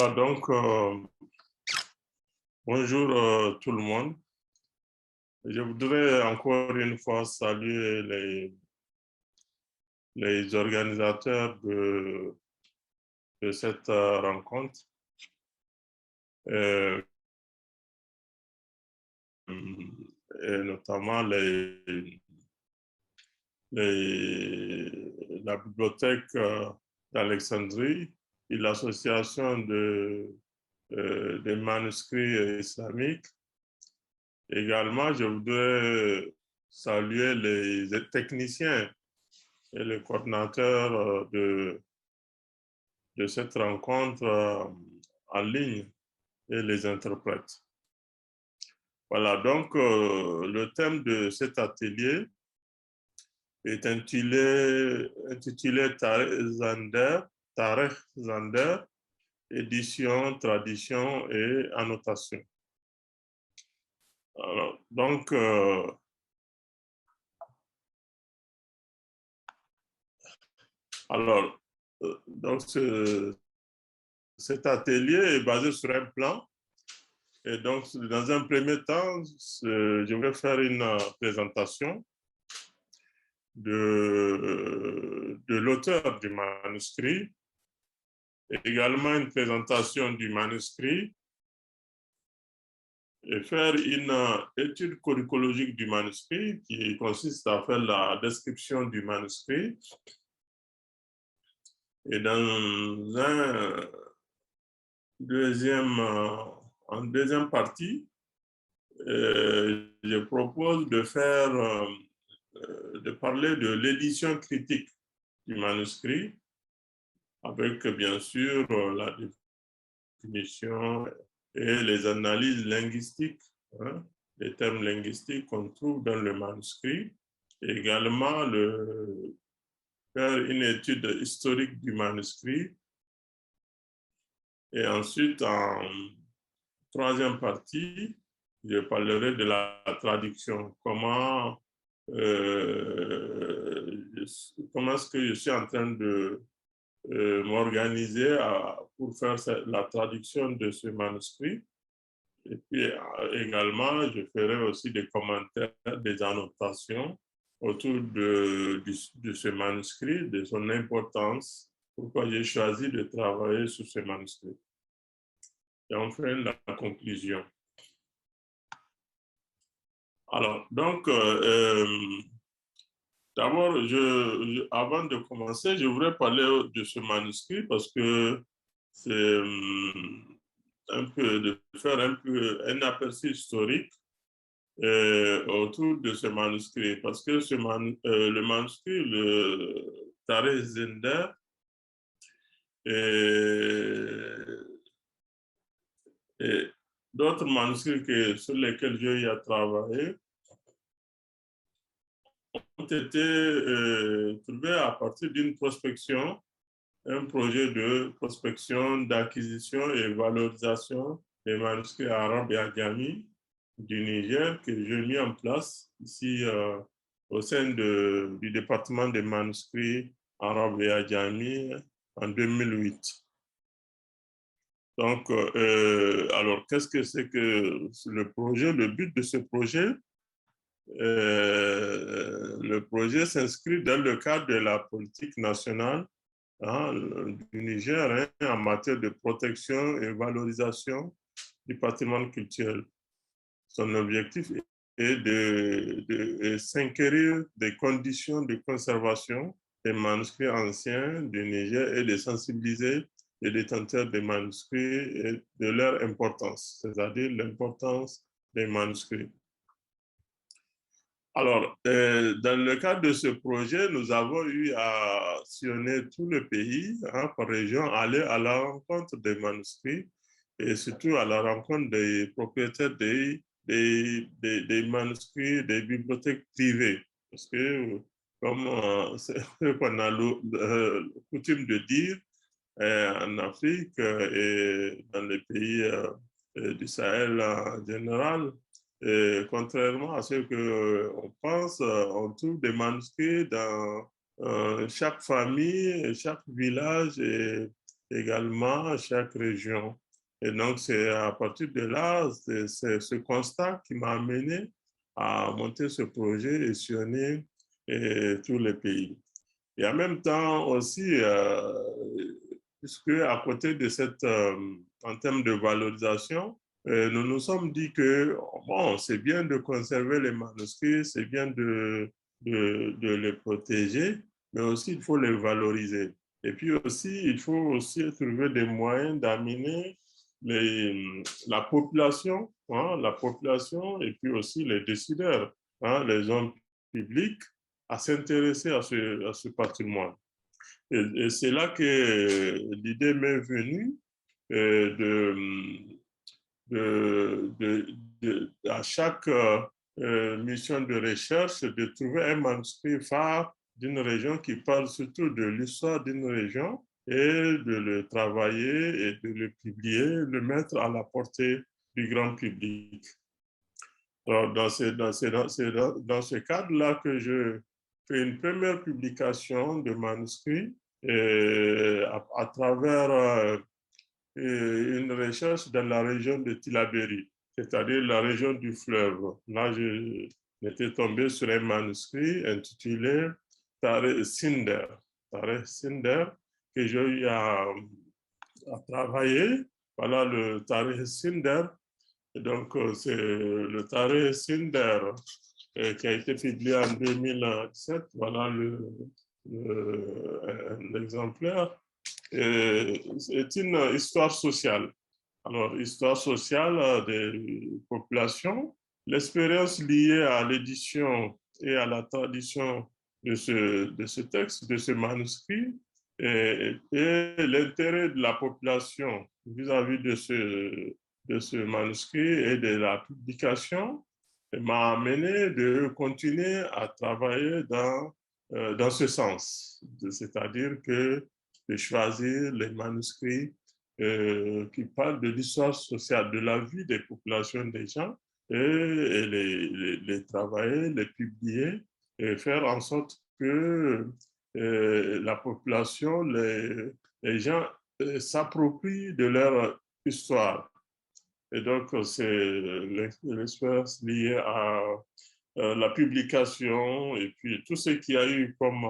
Voilà, donc, bonjour tout le monde. Je voudrais encore une fois saluer les organisateurs de cette rencontre, euh, et notamment la bibliothèque d'Alexandrie et l'association des manuscrits islamiques. Également, je voudrais saluer les techniciens et les coordinateurs de cette rencontre en ligne et les interprètes. Voilà, donc le thème de cet atelier est intitulé Tarek Zander, édition, tradition et annotation. Alors, donc, cet atelier est basé sur un plan. Et donc, dans un premier temps, je vais faire une présentation de l'auteur du manuscrit, et également une présentation du manuscrit, et faire une étude curricologique du manuscrit qui consiste à faire la description du manuscrit. Et dans en deuxième partie, je propose de parler de l'édition critique du manuscrit, avec bien sûr la définition et les analyses linguistiques, les termes linguistiques qu'on trouve dans le manuscrit, et également faire une étude historique du manuscrit. Et ensuite, en troisième partie, je parlerai de la traduction. Comment est-ce que je suis en train de m'organiser pour faire la traduction de ce manuscrit. Et puis également, je ferai aussi des commentaires, des annotations autour de ce manuscrit, de son importance, pourquoi j'ai choisi de travailler sur ce manuscrit. Et enfin, la conclusion. Alors, donc, d'abord, avant de commencer, je voudrais parler de ce manuscrit parce que c'est un peu de faire un aperçu historique autour de ce manuscrit. Parce que le manuscrit, le Tarek Zinder, et d'autres manuscrits sur lesquels j'ai eu à travailler ont été trouvés à partir d'une prospection, un projet de prospection, d'acquisition et valorisation des manuscrits arabes et adjami du Niger que j'ai mis en place ici au sein du département des manuscrits arabes et adjami en 2008. Donc, alors, qu'est-ce que c'est que le projet? Le but de ce projet, le projet s'inscrit dans le cadre de la politique nationale du Niger en matière de protection et valorisation du patrimoine culturel. Son objectif est de s'inquérir des conditions de conservation des manuscrits anciens du Niger et de sensibiliser les détenteurs des manuscrits et de leur importance, c'est-à-dire l'importance des manuscrits. Alors, dans le cadre de ce projet, nous avons eu à sillonner tout le pays, par région, aller à la rencontre des manuscrits et surtout à la rencontre des propriétaires des manuscrits des bibliothèques privées. Parce que, comme c'est ce qu'on a coutume de dire, en Afrique et dans les pays du Sahel en général, et contrairement à ce qu'on pense, on trouve des manuscrits dans chaque famille, chaque village et également chaque région. Et donc, c'est à partir de là, c'est ce constat qui m'a amené à monter ce projet et sillonner tous les pays. Et en même temps aussi, puisque à côté de cette, en termes de valorisation, nous nous sommes dit que, bon, c'est bien de conserver les manuscrits, c'est bien de les protéger, mais aussi il faut les valoriser. Et puis aussi, il faut aussi trouver des moyens d'amener la population et puis aussi les décideurs, hein, les hommes publics, à s'intéresser à ce patrimoine. Et c'est là que l'idée m'est venue de, à chaque mission de recherche, de trouver un manuscrit phare d'une région qui parle surtout de l'histoire d'une région et de le travailler et de le publier, le mettre à la portée du grand public. Alors, dans ce cadre-là que je fais une première publication de manuscrits à travers une recherche dans la région de Tillabéri, c'est-à-dire la région du fleuve. Là, j'étais tombé sur un manuscrit intitulé Tare Sinder, que j'ai eu à travailler. Voilà le Tare Sinder. Et donc, c'est le Tare Sinder qui a été publié en 2007. Voilà l'exemplaire. C'est une histoire sociale. Alors, histoire sociale des populations, l'expérience liée à l'édition et à la tradition de ce texte, de ce manuscrit, et l'intérêt de la population vis-à-vis de ce manuscrit et de la publication m'a amené de continuer à travailler dans ce sens, c'est-à-dire que de choisir les manuscrits qui parlent de l'histoire sociale, de la vie des populations des gens, et les travailler, les publier, et faire en sorte que la population, les gens s'approprient de leur histoire. Et donc, c'est l'expérience liée à la publication et puis tout ce qu'il y a eu comme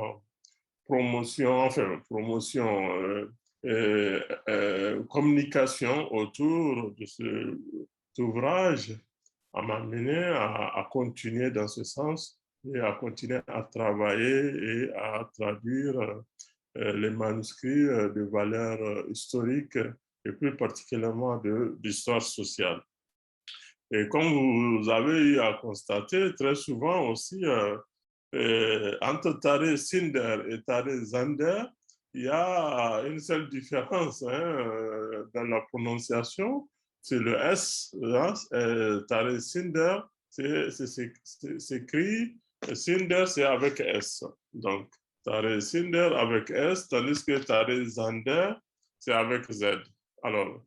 communication autour de cet ouvrage m'a amené à continuer dans ce sens et à continuer à travailler et à traduire les manuscrits de valeur historique et plus particulièrement d'histoire sociale. Et comme vous avez eu à constater, très souvent aussi, entre Tare Sinder et Tare Zander, il y a une seule différence dans la prononciation, c'est le S. Hein, Tare Sinder, c'est écrit, Sinder c'est avec S. Donc, Tare Sinder avec S, tandis que Tare Zander, c'est avec Z. Alors,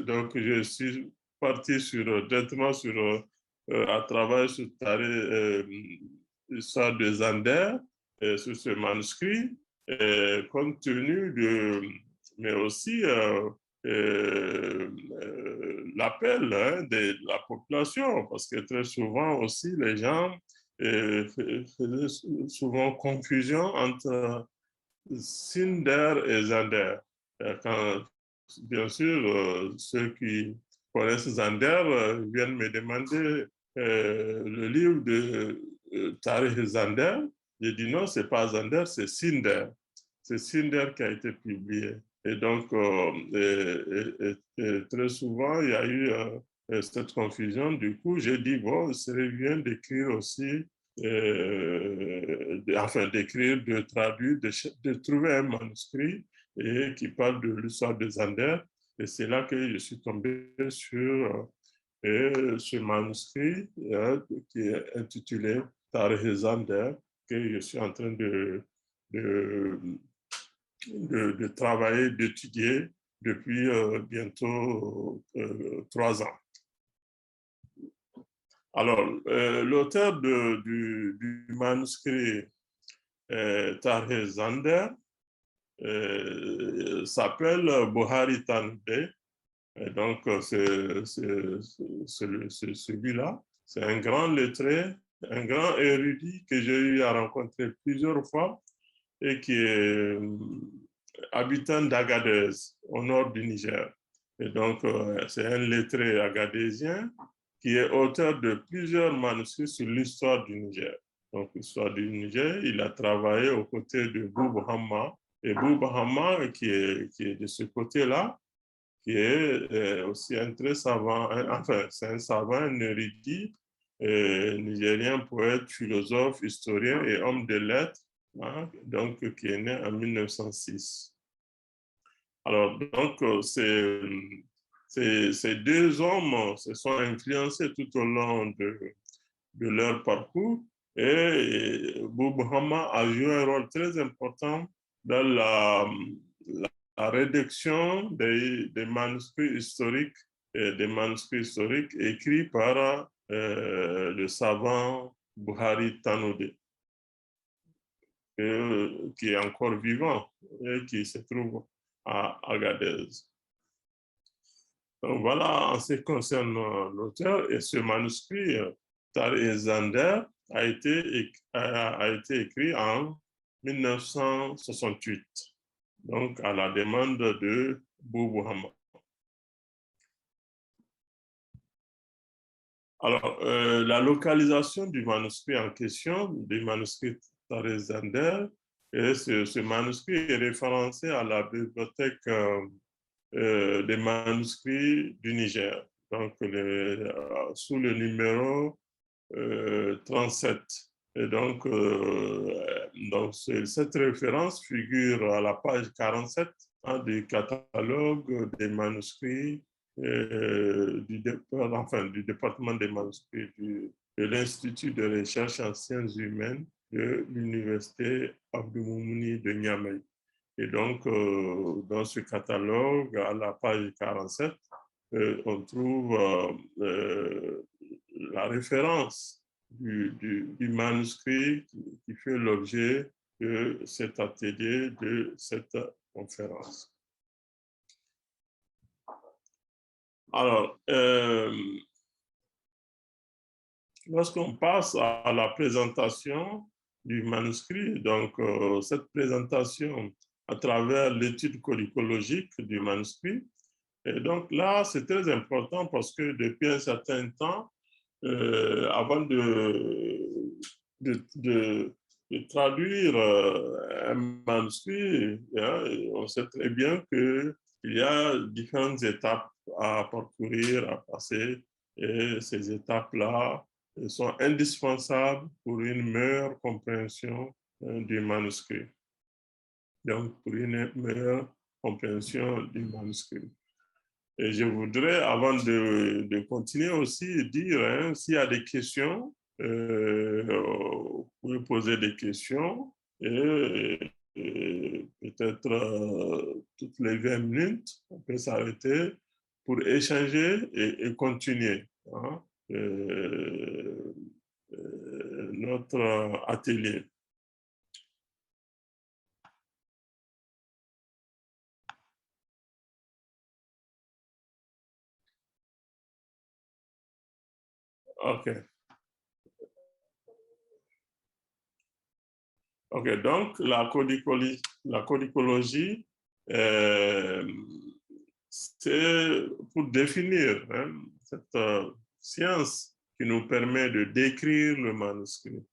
donc je suis parti directement à travailler sur l'histoire de Zander, sur ce manuscrit, compte tenu mais aussi l'appel de la population, parce que très souvent aussi les gens faisaient souvent confusion entre Sinder et Zander. Quand, bien sûr, ceux qui connaissent Zander viennent me demander le livre de Tarek Zander. J'ai dit non, c'est pas Zander, c'est Sinder. C'est Sinder qui a été publié. Et donc, très souvent, il y a eu cette confusion. Du coup, j'ai dit, bon, il serait bien d'écrire aussi enfin d'écrire, de traduire, de trouver un manuscrit et qui parle de l'histoire de Zander. Et c'est là que je suis tombé sur ce manuscrit qui est intitulé Tarek Zander, que je suis en train de travailler, d'étudier depuis bientôt 3 ans. Alors, l'auteur du manuscrit Tarek Zander s'appelle Buhari Tanoude. Et donc, celui-là, c'est un grand lettré, un grand érudit que j'ai eu à rencontrer plusieurs fois et qui est habitant d'Agadez, au nord du Niger. Et donc, c'est un lettré agadésien qui est auteur de plusieurs manuscrits sur l'histoire du Niger. Donc, l'histoire du Niger, il a travaillé aux côtés de Boubou Hamma. Et Boubou Hamma, qui est de ce côté-là, qui est aussi un très savant, enfin, c'est un savant, un érudit nigérien, poète, philosophe, historien et homme de lettres, hein, donc, qui est né en 1906. Alors, donc, ces deux hommes se sont influencés tout au long de leur parcours et Boubou Hamma a joué un rôle très important dans la rédaction des manuscrits historiques, écrits par le savant Buhari Tanoude, qui est encore vivant et qui se trouve à Agadez. Donc voilà en ce qui concerne l'auteur, et ce manuscrit, Tar et Zander, a été écrit en 1968, donc à la demande de Boubou Hamma. Alors, la localisation du manuscrit en question, du manuscrit Tar et Zander, et ce manuscrit est référencé à la bibliothèque des manuscrits du Niger, donc sous le numéro 37. Et donc cette référence figure à la page 47 hein, du catalogue des manuscrits du département des manuscrits de l'Institut de recherche en sciences humaines de l'Université Abdou Moumouni de Niamey. Et donc, dans ce catalogue, à la page 47, on trouve la référence du manuscrit qui fait l'objet de cet atelier, de cette conférence. Alors, lorsqu'on passe à la présentation du manuscrit, donc cette présentation à travers l'étude codicologique du manuscrit, et donc là, c'est très important parce que depuis un certain temps, avant de traduire un manuscrit, hein, on sait très bien qu'il y a différentes étapes à parcourir, à passer, et ces étapes-là sont indispensables pour une meilleure compréhension du manuscrit. Donc, pour une meilleure compréhension du manuscrit. Et je voudrais, avant de continuer aussi, dire hein, s'il y a des questions, vous pouvez poser des questions et peut-être toutes les 20 minutes, on peut s'arrêter pour échanger et continuer hein, notre atelier. OK. OK, donc la codicologie, c'est pour définir hein, cette science qui nous permet de décrire le manuscrit.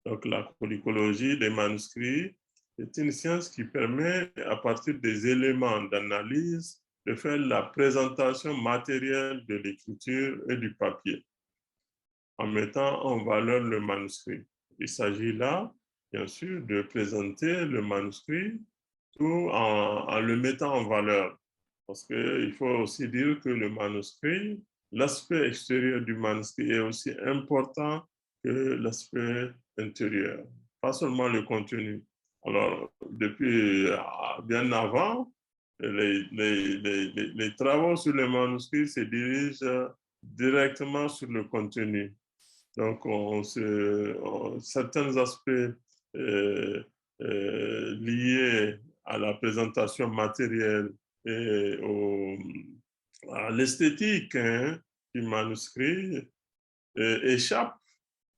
Donc la codicologie des manuscrits est une science qui permet, à partir des éléments d'analyse, de faire la présentation matérielle de l'écriture et du papier, en mettant en valeur le manuscrit. Il s'agit là, bien sûr, de présenter le manuscrit tout en le mettant en valeur. Parce qu'il faut aussi dire que le manuscrit, l'aspect extérieur du manuscrit est aussi important que l'aspect intérieur, pas seulement le contenu. Alors, depuis bien avant, les travaux sur le manuscrit se dirigent directement sur le contenu. Donc, certains aspects liés à la présentation matérielle et à l'esthétique du manuscrit échappe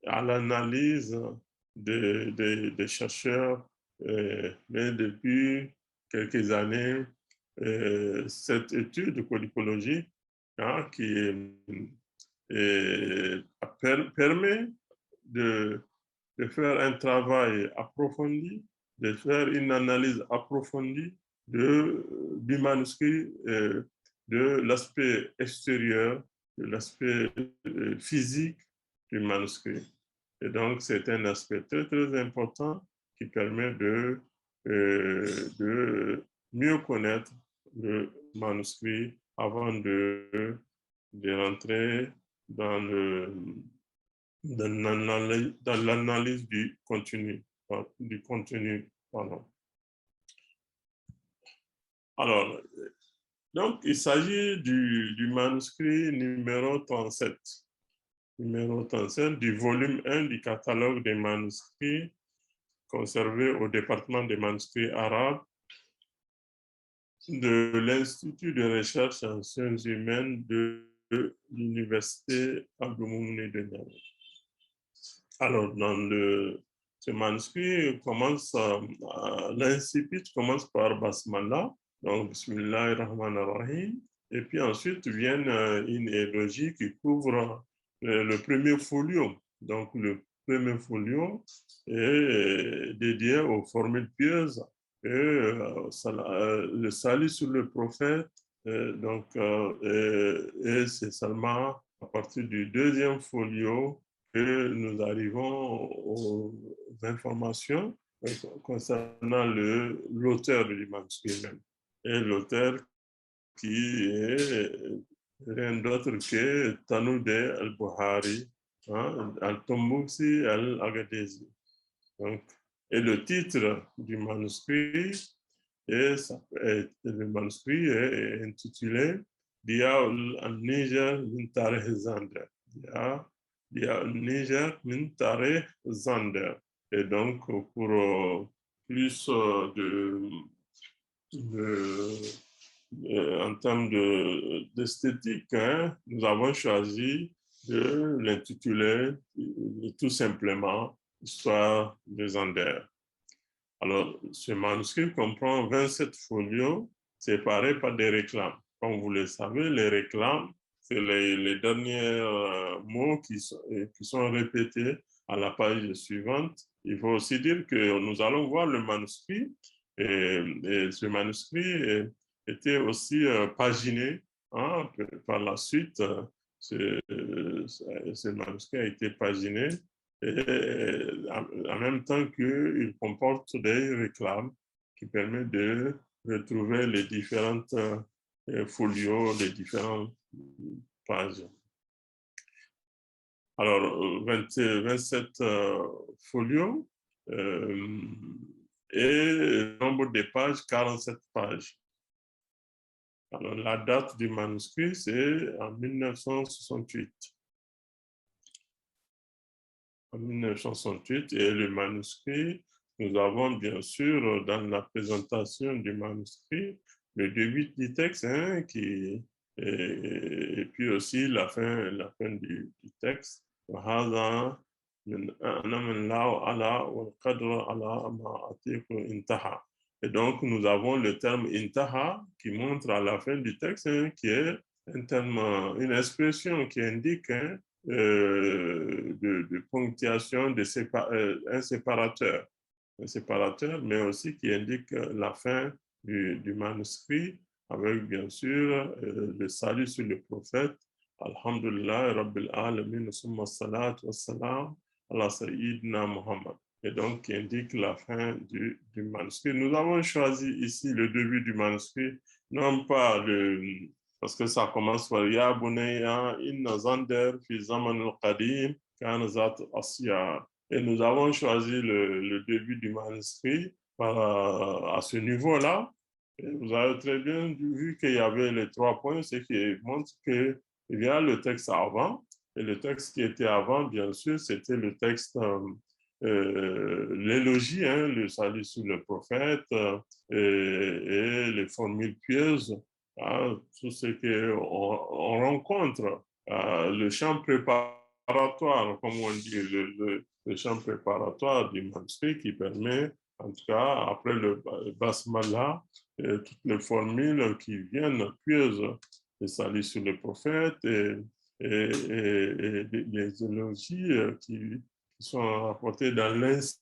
à l'analyse des chercheurs. Mais depuis quelques années, cette étude de codicologie qui permet de faire un travail approfondi, de faire une analyse approfondie du manuscrit, de l'aspect extérieur, de l'aspect physique du manuscrit. Et donc, c'est un aspect très, très important qui permet de mieux connaître le manuscrit avant de rentrer dans l'analyse du contenu. Pardon. Alors, donc, il s'agit du manuscrit numéro 37. Numéro 37 du volume 1 du catalogue des manuscrits conservés au département des manuscrits arabes de l'Institut de recherche en sciences humaines de l'Université Abdou-Moumouni de Niamey. Alors, ce manuscrit commence, l'incipit commence par Basmala, donc Bismillahirrahmanirrahim, et puis ensuite vient une élogie qui couvre le premier folio. Donc, le premier folio est dédié aux formules pieuses et le salut sur le prophète. Et c'est seulement à partir du deuxième folio que nous arrivons aux informations concernant l'auteur du manuscrit même. Et l'auteur qui est rien d'autre que Tanoudeh al-Buhari, al-Tombouksi al-Agadezi. Et le titre du manuscrit le manuscrit est intitulé Dia al-Niger min Tarikh Zander. Dia al-Niger min Tarikh Zander. Et donc, pour plus en termes d'esthétique, nous avons choisi de l'intituler tout simplement Histoire de Zander. Alors, ce manuscrit comprend 27 folios séparés par des réclames. Comme vous le savez, les réclames, c'est les derniers mots qui sont répétés à la page suivante. Il faut aussi dire que nous allons voir le manuscrit et ce manuscrit était aussi paginé. Par la suite, ce manuscrit a été paginé et en même temps qu'il comporte des réclames qui permettent de retrouver les différentes folios, les différentes pages. Alors, 27 folios et le nombre de pages, 47 pages. Alors, la date du manuscrit, c'est en 1968. En 1968, et le manuscrit, nous avons bien sûr dans la présentation du manuscrit le début du texte et puis aussi la fin du texte. Et donc, nous avons le terme intaha qui montre à la fin du texte qui est un terme, une expression qui indique de ponctuation un séparateur, mais aussi qui indique la fin du manuscrit, avec bien sûr le salut sur le prophète. Alhamdulillah, Rabbil Alamin, summa salat wa salam ala Sayyidina Muhammad. Et donc, qui indique la fin du manuscrit. Nous avons choisi ici le début du manuscrit, non pas parce que ça commence par Ya Bunayya inna zander fi zaman al-qadim kana zat asya. Et nous avons choisi le début du manuscrit à ce niveau-là. Vous avez très bien vu qu'il y avait les 3 points, ce qui montre qu'il y a le texte avant. Et le texte qui était avant, bien sûr, c'était le texte l'élogie, hein, le salut sur le prophète et les formules pieuses, hein, tout ce qu'on rencontre, le chant préparatoire, comme on dit, le chant préparatoire du manuscrit qui permet, en tout cas, après le basmala, toutes les formules qui viennent pieuses, le salut sur le prophète et les élogies qui sont rapportés dans l'incipit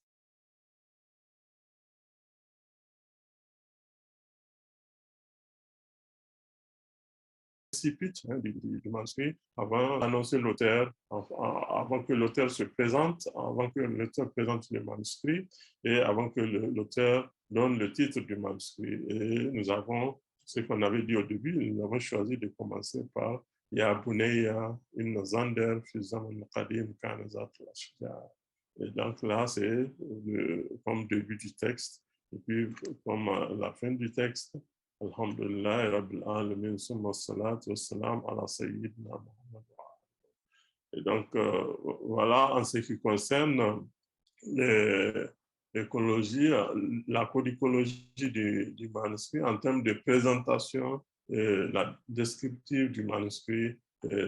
hein, du manuscrit avant d'annoncer l'auteur, avant que l'auteur se présente, avant que l'auteur présente le manuscrit et avant que l'auteur donne le titre du manuscrit. Et nous avons, ce qu'on avait dit au début, nous avons choisi de commencer par Ya Bunayya in Zander fi Zaman Qadim Kana Zat al-Ashjar. Et donc là, c'est comme début du texte, et puis comme la fin du texte, Alhamdulillah, Rabbil Alamin, summa salatu wassalam ala sayyidina Muhammad. Et donc, voilà, en ce qui concerne l'écologie, la codicologie du manuscrit en termes de présentation, la descriptive du manuscrit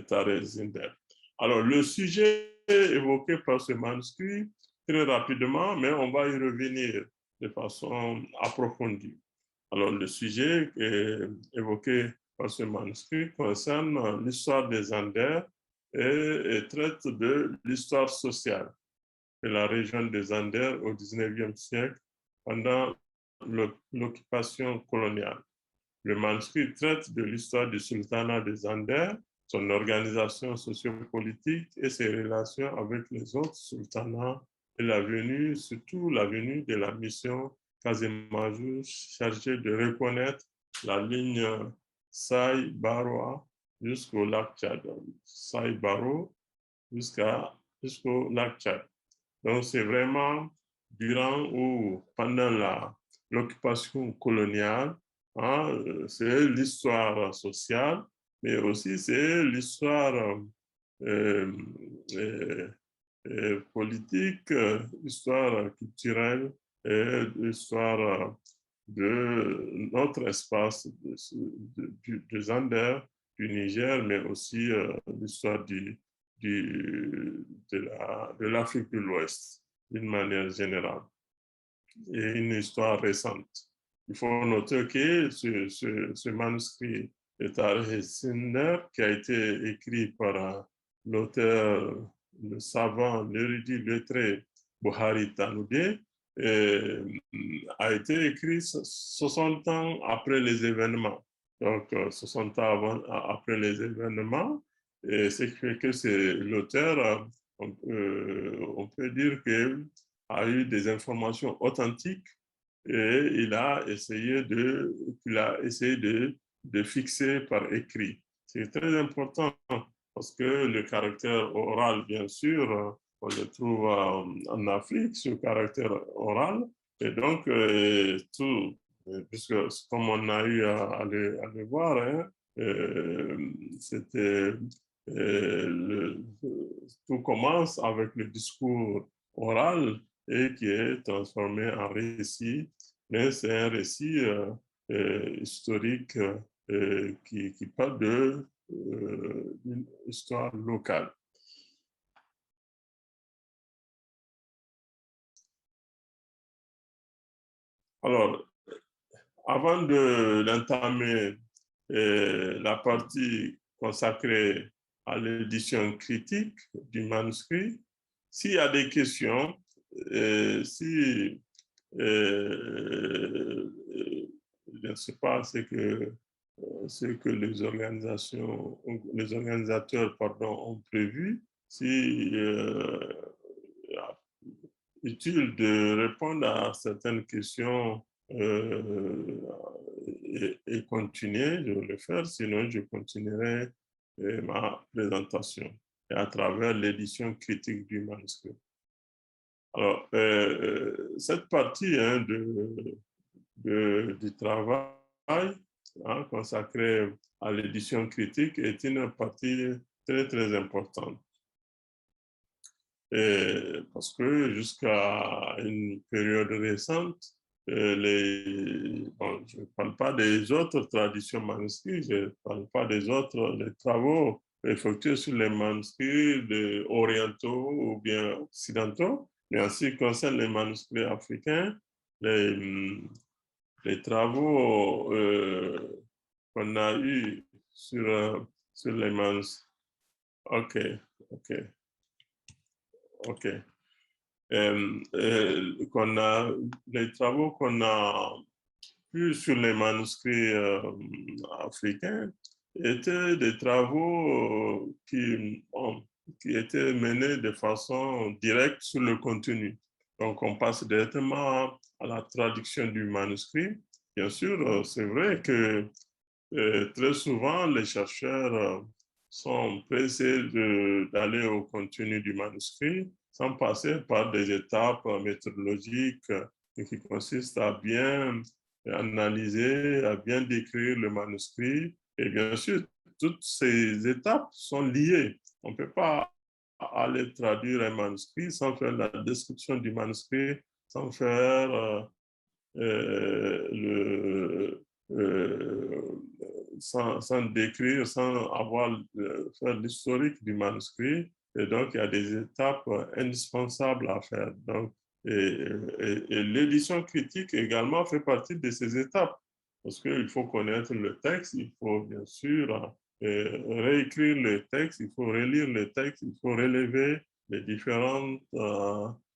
Tare Zinder. Alors, le sujet évoqué par ce manuscrit, très rapidement, mais on va y revenir de façon approfondie. Alors, le sujet évoqué par ce manuscrit concerne l'histoire des Anders et traite de l'histoire sociale de la région des Andes au XIXe siècle pendant l'occupation coloniale. Le manuscrit traite de l'histoire du sultanat des Andes, son organisation sociopolitique et ses relations avec les autres sultanats et la venue, surtout la venue de la mission Casimajou chargée de reconnaître la ligne Saï-Baroa jusqu'au lac Tchad. Saï-Baro jusqu'au lac Tchad. Donc, c'est vraiment durant ou pendant l'occupation coloniale, hein, c'est l'histoire sociale, mais aussi c'est l'histoire politique, l'histoire culturelle et l'histoire de notre espace de Zander, du Niger, mais aussi l'histoire de l'Afrique de l'Ouest, d'une manière générale, et une histoire récente. Il faut noter que ce manuscrit de Tariq Sinner, qui a été écrit par l'auteur, le savant, l'érudit lettré Buhari Tanoudé, a été écrit 60 ans après les événements. Donc, 60 ans après les événements, et ce qui fait que c'est l'auteur, on peut dire qu'il a eu des informations authentiques et il a essayé de fixer par écrit. C'est très important parce que le caractère oral, bien sûr, on le trouve en Afrique, ce caractère oral. Et donc, puisque comme on a eu à le voir, hein, c'était tout commence avec le discours oral et qui est transformé en récit, mais c'est un récit historique qui parle d'une histoire locale. Alors, avant d'entamer la partie consacrée à l'édition critique du manuscrit, s'il y a des questions, si je ne sais pas ce que les organisateurs ont prévu, si utile de répondre à certaines questions et continuer, je vais le faire, sinon je continuerai ma présentation et à travers l'édition critique du manuscrit. Alors, cette partie hein, du travail hein, consacrée à l'édition critique est une partie très, très importante. parce que jusqu'à une période récente, bon, je ne parle pas des autres traditions manuscrites, je ne parle pas des autres les travaux effectués sur les manuscrits orientaux ou bien occidentaux, mais en ce qui concerne les manuscrits africains, les, les travaux qu'on a eus sur les manuscrits. OK, OK, OK. Qu'on a, les travaux qu'on a eus sur les manuscrits africains étaient des travaux qui étaient menés de façon directe sur le contenu. Donc, on passe directement à la traduction du manuscrit. Bien sûr, c'est vrai que très souvent, les chercheurs sont pressés d'aller au contenu du manuscrit sans passer par des étapes méthodologiques qui consistent à bien analyser, à bien décrire le manuscrit. Et bien sûr, toutes ces étapes sont liées. On ne peut pas aller traduire un manuscrit sans faire la description du manuscrit, sans faire sans décrire, sans avoir faire l'historique du manuscrit. Et donc, il y a des étapes indispensables à faire. Donc, et l'édition critique également fait partie de ces étapes. Parce qu'il faut connaître le texte, il faut bien sûr réécrire le texte, il faut relire le texte, il faut relever les différentes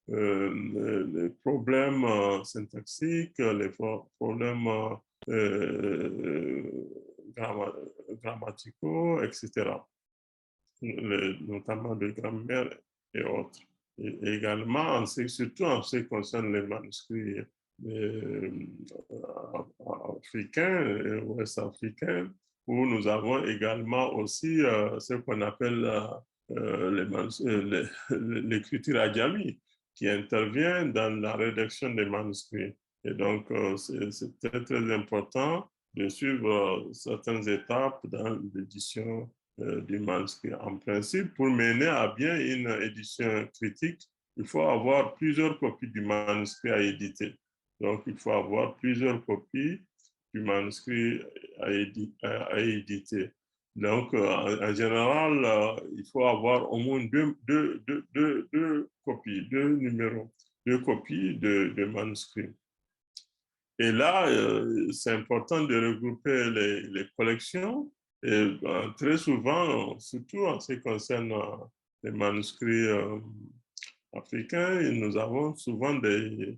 les problèmes syntaxiques, les problèmes grammaticaux, etc., notamment de grammaire et autres. Et également, surtout en ce qui concerne les manuscrits africains et ouest-africains, où nous avons également aussi ce qu'on appelle l'écriture adjami, qui intervient dans la rédaction des manuscrits. Et donc, c'est très, très important de suivre certaines étapes dans l'édition du manuscrit. En principe, pour mener à bien une édition critique, il faut avoir plusieurs copies du manuscrit à éditer. Donc, il faut avoir plusieurs copies du manuscrit à éditer. Donc, en général, il faut avoir au moins deux copies, deux numéros, deux copies de manuscrits. Et là, c'est important de regrouper les collections. Et très souvent, surtout en ce qui concerne les manuscrits africains, nous avons souvent des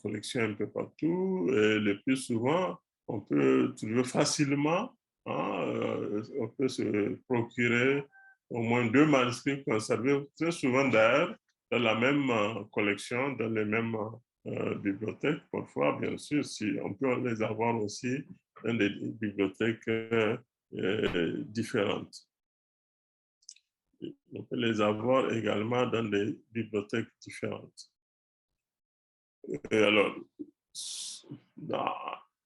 collections un peu partout. Et le plus souvent, on peut trouver facilement, hein, on peut se procurer au moins deux manuscrits conservés, très souvent d'ailleurs, dans la même collection, dans les mêmes bibliothèques. Parfois, bien sûr, si on peut les avoir aussi dans des bibliothèques différentes. On peut les avoir également dans des bibliothèques différentes. Et alors,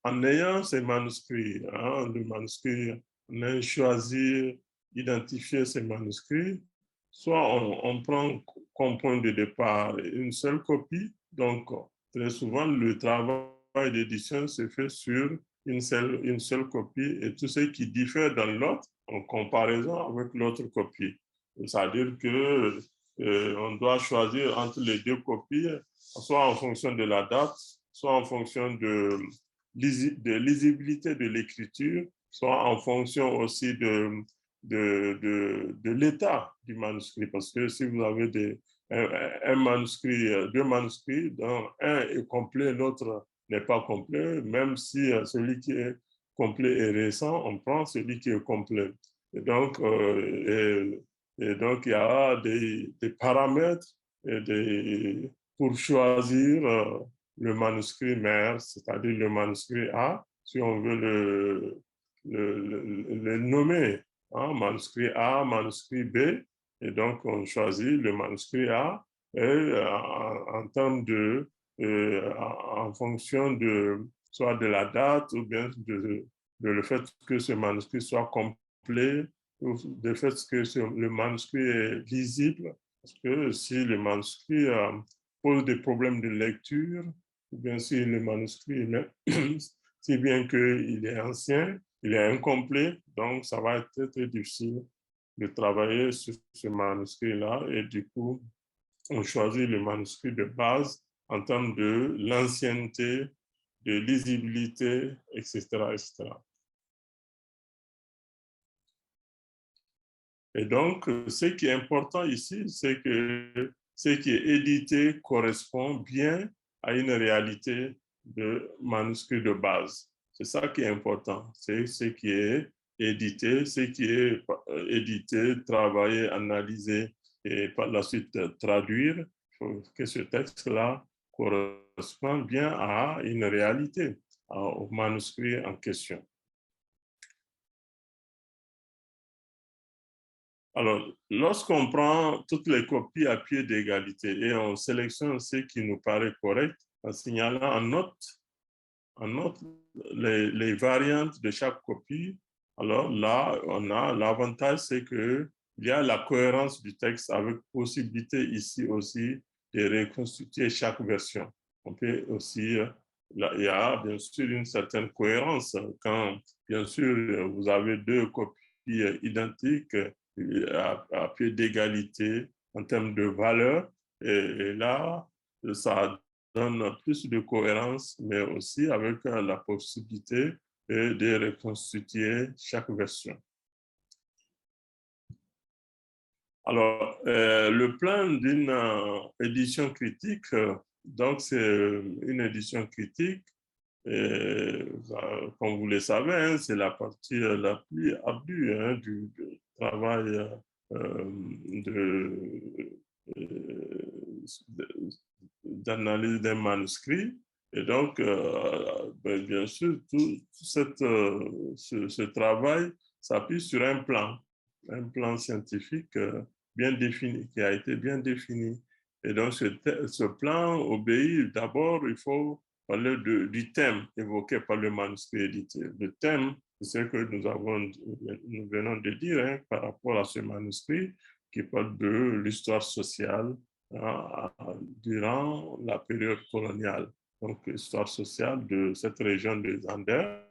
en ayant ces manuscrits, hein, le manuscrit, on a choisi, identifier ces manuscrits, soit on prend comme point de départ une seule copie, donc très souvent le travail d'édition se fait sur une seule copie et tout ce qui diffère dans l'autre en comparaison avec l'autre copie. C'est-à-dire que on doit choisir entre les deux copies, soit en fonction de la date, soit en fonction de lisibilité de l'écriture, soit en fonction aussi de l'état du manuscrit. Parce que si vous avez un manuscrit, deux manuscrits, dont un est complet, l'autre n'est pas complet, même si celui qui est complet est récent, on prend celui qui est complet. Et donc, il y a des paramètres pour choisir le manuscrit mère, c'est-à-dire le manuscrit A, si on veut le nommer, hein, manuscrit A, manuscrit B, et donc on choisit le manuscrit A et en termes en fonction soit de la date ou bien de le fait que ce manuscrit soit complet, ou du fait que le manuscrit est lisible, Parce que si le manuscrit pose des problèmes de lecture, ou bien si le manuscrit, si bien qu'il est ancien, il est incomplet, donc ça va être très, très difficile de travailler sur ce manuscrit-là. Et du coup, on choisit le manuscrit de base en termes de l'ancienneté, de lisibilité, etc., etc. Et donc, ce qui est important ici, c'est que ce qui est édité correspond bien à une réalité de manuscrit de base. C'est ça qui est important. C'est ce qui est édité, ce qui est édité, travaillé, analysé et par la suite traduire. Il faut que ce texte-là corresponde bien à une réalité, au manuscrit en question. Alors, lorsqu'on prend toutes les copies à pied d'égalité et on sélectionne ce qui nous paraît correct en signalant en note les variantes de chaque copie, alors là, on a l'avantage, c'est qu'il y a la cohérence du texte avec possibilité ici aussi de reconstituer chaque version. On peut aussi, là, il y a bien sûr une certaine cohérence quand, bien sûr, vous avez deux copies identiques à pied d'égalité en termes de valeur. Et là, ça donne plus de cohérence, mais aussi avec la possibilité de reconstituer chaque version. Alors, le plan d'une édition critique, donc c'est une édition critique, et, comme vous le savez, hein, c'est la partie la plus ardue hein, du travail de, d'analyse d'un manuscrit. Et donc, ben, bien sûr, tout ce travail s'appuie sur un plan scientifique bien défini, qui a été bien défini. Et donc, ce plan obéit d'abord, il faut parler du thème évoqué par le manuscrit édité. Le thème, c'est ce que nous venons de dire hein, par rapport à ce manuscrit qui parle de l'histoire sociale durant la période coloniale. Donc, histoire sociale de cette région des Andes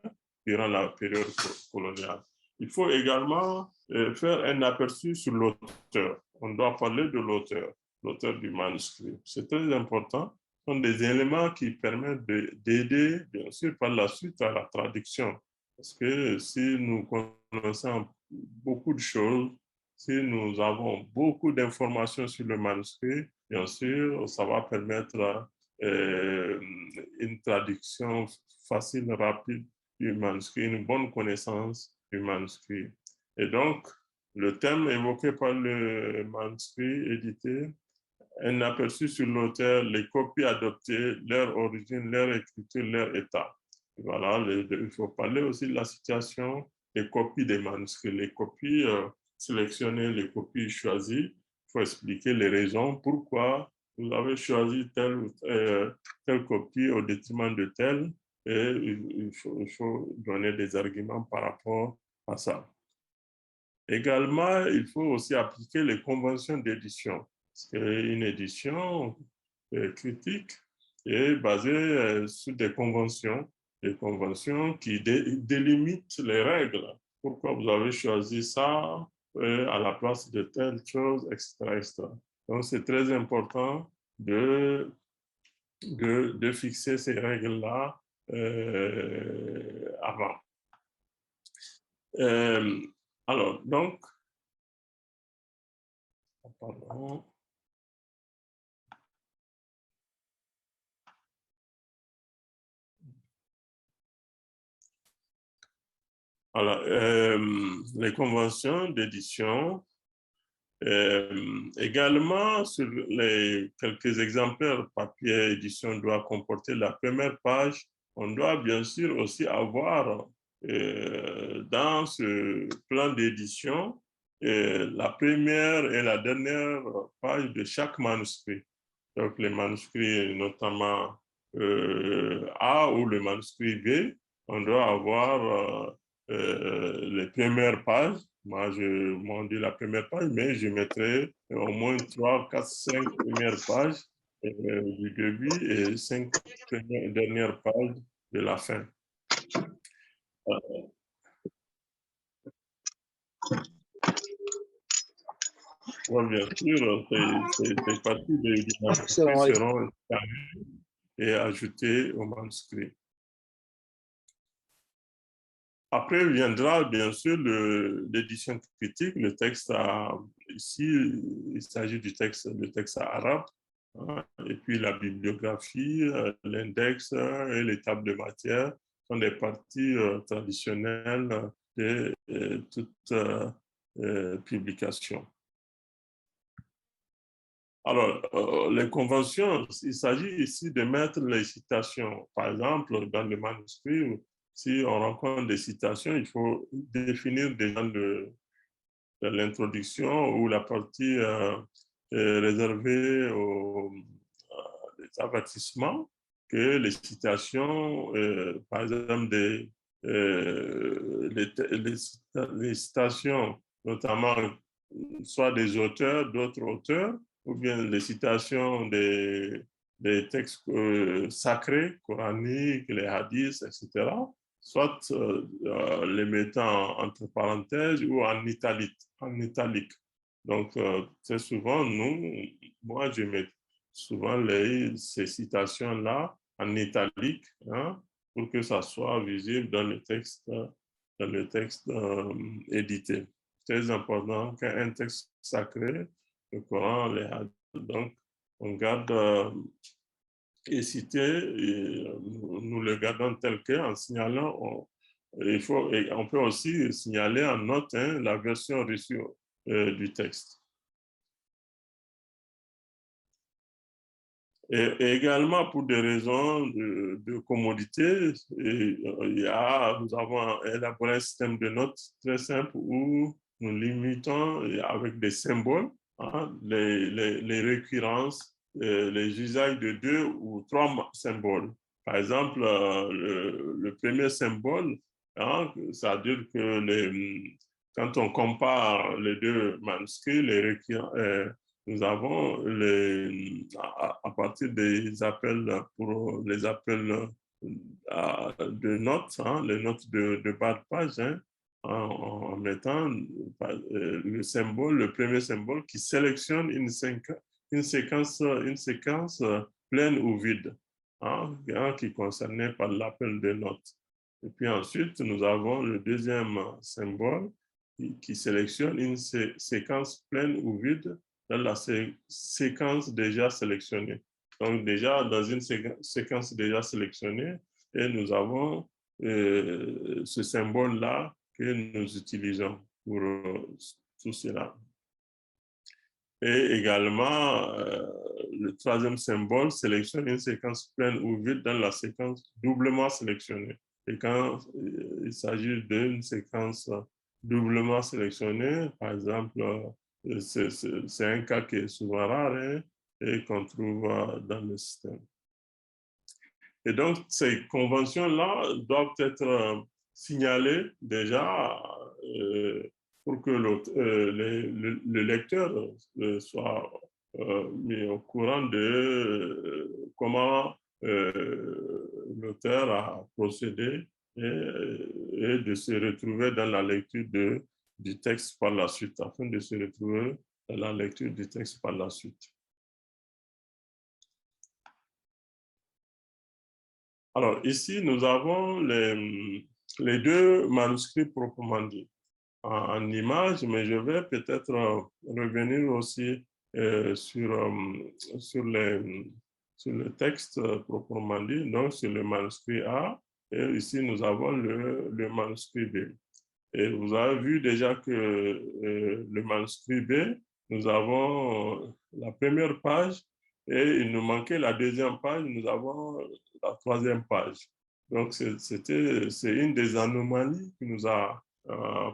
durant la période coloniale. Il faut également faire un aperçu sur l'auteur. On doit parler de l'auteur du manuscrit. C'est très important. Ce sont des éléments qui permettent d'aider, bien sûr, par la suite à la traduction. Parce que si nous connaissons beaucoup de choses, si nous avons beaucoup d'informations sur le manuscrit, bien sûr, ça va permettre une traduction facile, rapide du manuscrit, une bonne connaissance du manuscrit. Et donc, le thème évoqué par le manuscrit édité, un aperçu sur l'auteur, les copies adoptées, leur origine, leur écriture, leur état. Et voilà, il faut parler aussi de la situation des copies des manuscrits, les copies sélectionner les copies choisies. Il faut expliquer les raisons pourquoi vous avez choisi telle copie au détriment de telle. Et il faut donner des arguments par rapport à ça. Également, il faut aussi appliquer les conventions d'édition. Une édition critique est basée sur des conventions qui délimitent les règles. Pourquoi vous avez choisi ça à la place de telle chose, etc., etc. Donc, c'est très important de fixer ces règles-là avant. Euh, alors, donc, pardon. Alors, les conventions d'édition, également sur les quelques exemplaires papier édition doit comporter la première page. On doit bien sûr aussi avoir dans ce plan d'édition la première et la dernière page de chaque manuscrit. Donc les manuscrits notamment A ou le manuscrit B, on doit avoir les premières pages Moi, je m'en dis la première page, mais je mettrai au moins 3, 4, 5 premières pages du début et 5 dernières pages de la fin. Oui, bien sûr, ces parties du manuscrit seront scannées et ajoutées au manuscrit. Après viendra bien sûr l'édition critique. Le texte ici, il s'agit du texte arabe, hein, et puis la bibliographie, l'index et les tables de matière sont des parties traditionnelles de toute publication. Alors, les conventions, il s'agit ici de mettre les citations. Par exemple, dans le manuscrit, si on rencontre des citations, il faut définir déjà de l'introduction ou la partie réservée aux avertissements que les citations, par exemple, les citations, notamment soit des auteurs, d'autres auteurs, ou bien les citations des textes sacrés, coraniques, les hadiths, etc., soit les mettant entre parenthèses ou en italique. Donc, très souvent, moi, je mets souvent ces citations-là en italique, hein, pour que ça soit visible dans le texte édité. Très important qu'un texte sacré, le Coran, les hadiths, donc on garde et cité, et nous le gardons tel quel en signalant, on peut aussi signaler en note la version reçue du texte. Et également pour des raisons de commodité, nous avons élaboré un système de notes très simple où nous limitons avec des symboles, hein, les récurrences, les usages de 2 ou 3 symboles. Par exemple, le premier symbole, hein, ça veut dire que quand on compare les deux manuscrits, nous avons à partir des appels pour les appels de notes, hein, les notes de bas de page, hein, en mettant le symbole, le premier symbole qui sélectionne une séquence pleine ou vide, hein, qui est concernée par l'appel de notes. Et puis ensuite, nous avons le deuxième symbole qui sélectionne une séquence pleine ou vide dans la séquence déjà sélectionnée. Donc déjà, dans une séquence déjà sélectionnée, et nous avons ce symbole-là que nous utilisons pour tout cela. Et également, le troisième symbole sélectionne une séquence pleine ou vide dans la séquence doublement sélectionnée. Et quand il s'agit d'une séquence doublement sélectionnée, par exemple, c'est un cas qui est souvent rare, hein, et qu'on trouve dans le système. Et donc, ces conventions-là doivent être signalées déjà pour que le lecteur soit mis au courant de comment l'auteur a procédé et de se retrouver dans la lecture du texte par la suite, afin de se retrouver dans la lecture du texte par la suite. Alors, ici, nous avons les deux manuscrits proprement dit en images, mais je vais peut-être revenir aussi sur le texte proprement dit, donc sur le manuscrit A, et ici, nous avons le manuscrit B. Et vous avez vu déjà que le manuscrit B, nous avons la première page et il nous manquait la deuxième page, nous avons la troisième page. Donc, c'est une des anomalies qui nous a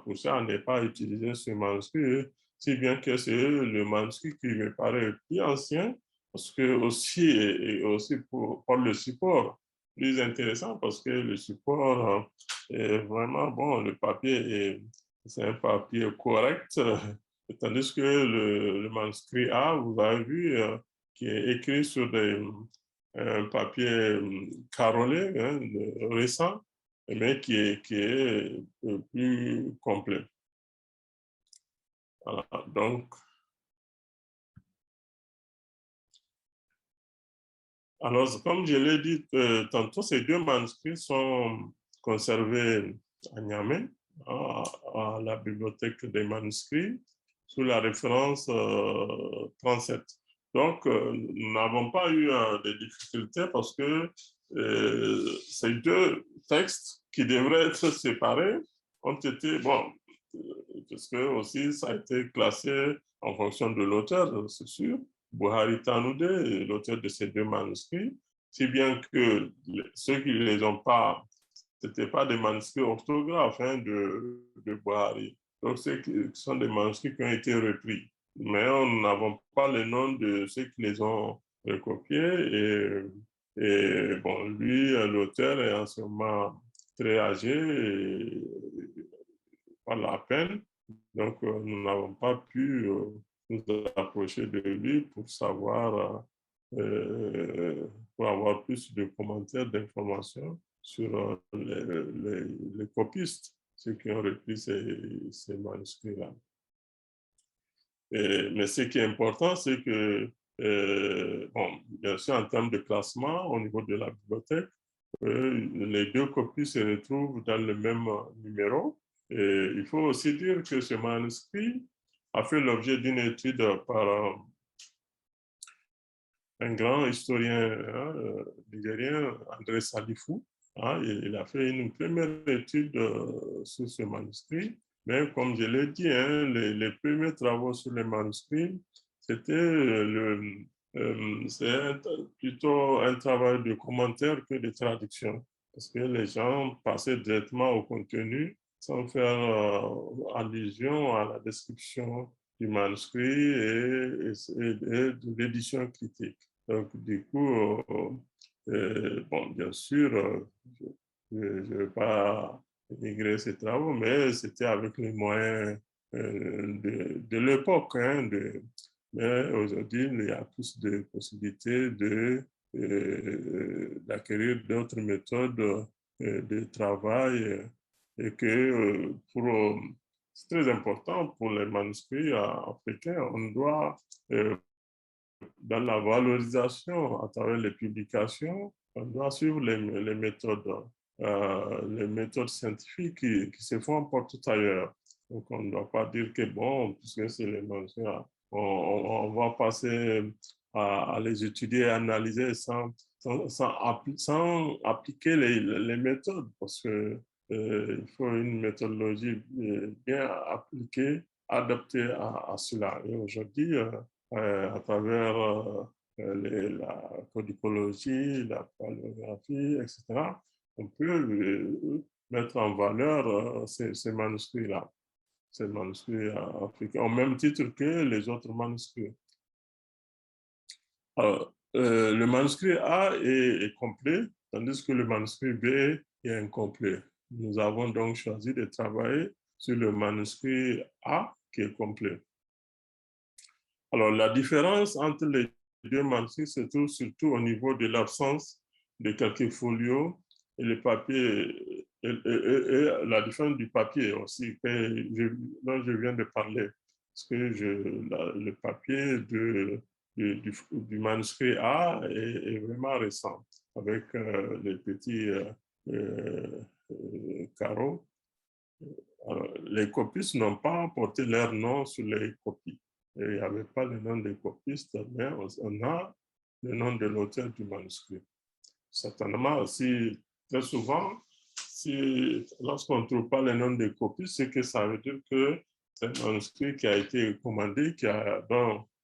poussé à ne pas utiliser ce manuscrit, si bien que c'est le manuscrit qui me paraît le plus ancien, parce que aussi, et aussi pour le support, plus intéressant parce que le support est vraiment bon, le papier c'est un papier correct, tandis que le manuscrit A, vous avez vu, qui est écrit sur un papier carolé, hein, récent, mais qui est plus complet. Voilà, donc, alors, comme je l'ai dit tantôt, ces deux manuscrits sont conservés à Niamey, à la bibliothèque des manuscrits, sous la référence 37. Donc, nous n'avons pas eu de difficultés parce que ces deux textes qui devraient être séparés ont été, bon, parce que aussi ça a été classé en fonction de l'auteur, c'est sûr, Buhari Tanoudé, l'auteur de ces deux manuscrits, si bien que ceux qui ne les ont pas, ce n'étaient pas des manuscrits orthographes hein, de Buhari. Donc, ce sont des manuscrits qui ont été repris. Mais nous n'avons pas le nom de ceux qui les ont recopiés. Et bon, lui, l'auteur, est en ce moment très âgé et pas la peine. Donc, nous n'avons pas pu nous approcher de lui pour savoir, pour avoir plus de commentaires, d'informations sur les copistes, ceux qui ont repris ces manuscrits-là. Mais ce qui est important, c'est que, bon, bien sûr, en termes de classement, au niveau de la bibliothèque, les deux copies se retrouvent dans le même numéro. Et il faut aussi dire que ce manuscrit a fait l'objet d'une étude par un grand historien hein, nigérien, André Salifou. Hein, il a fait une première étude sur ce manuscrit. Mais comme je l'ai dit, hein, les premiers travaux sur les manuscrits, c'était plutôt un travail de commentaire que de traduction. Parce que les gens passaient directement au contenu sans faire allusion à la description du manuscrit et de l'édition critique. Donc, du coup, bon, bien sûr, je ne vais pas dénigrer ces travaux, mais c'était avec les moyens de l'époque. Hein, mais aujourd'hui, il y a plus de possibilités d'acquérir d'autres méthodes de travail et que c'est très important pour les manuscrits africains. On doit dans la valorisation à travers les publications, on doit suivre les méthodes scientifiques qui se font partout ailleurs. Donc, on ne doit pas dire que, bon, puisque c'est les manuscrits, on va passer à les étudier et analyser sans appliquer les méthodes, parce que il faut une méthodologie bien appliquée, adaptée à cela. Et aujourd'hui, à travers la codicologie, la paléographie, etc., on peut mettre en valeur ces manuscrits-là, ces manuscrits africains, au même titre que les autres manuscrits. Alors, le manuscrit A est complet, tandis que le manuscrit B est incomplet. Nous avons donc choisi de travailler sur le manuscrit A qui est complet. Alors, la différence entre les deux manuscrits se trouve surtout au niveau de l'absence de quelques folios et le papier, et la différence du papier aussi dont je viens de parler. Parce que le papier du manuscrit A est vraiment récent, avec les petits carreaux. Alors, les copistes n'ont pas porté leur nom sur les copies. Et il n'y avait pas le nom des copistes, mais on a le nom de l'auteur du manuscrit. Certainement, aussi, très souvent, lorsqu'on ne trouve pas le nom des copistes, c'est que ça veut dire que c'est un manuscrit qui a été commandé,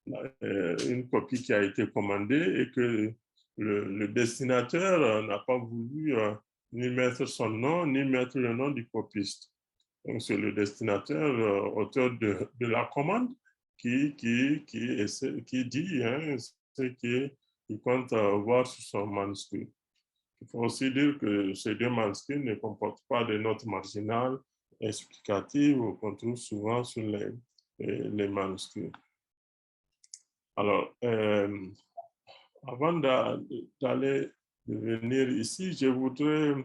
une copie qui a été commandée et que le destinateur n'a pas voulu ni mettre son nom, ni mettre le nom du copiste. Donc, c'est le destinateur, auteur de la commande, qui dit hein, ce qu'il compte voir sur son manuscrit. Il faut aussi dire que ces deux manuscrits ne comportent pas de notes marginales explicative qu'on trouve souvent sur les manuscrits. Alors, avant d'aller venir ici, je voudrais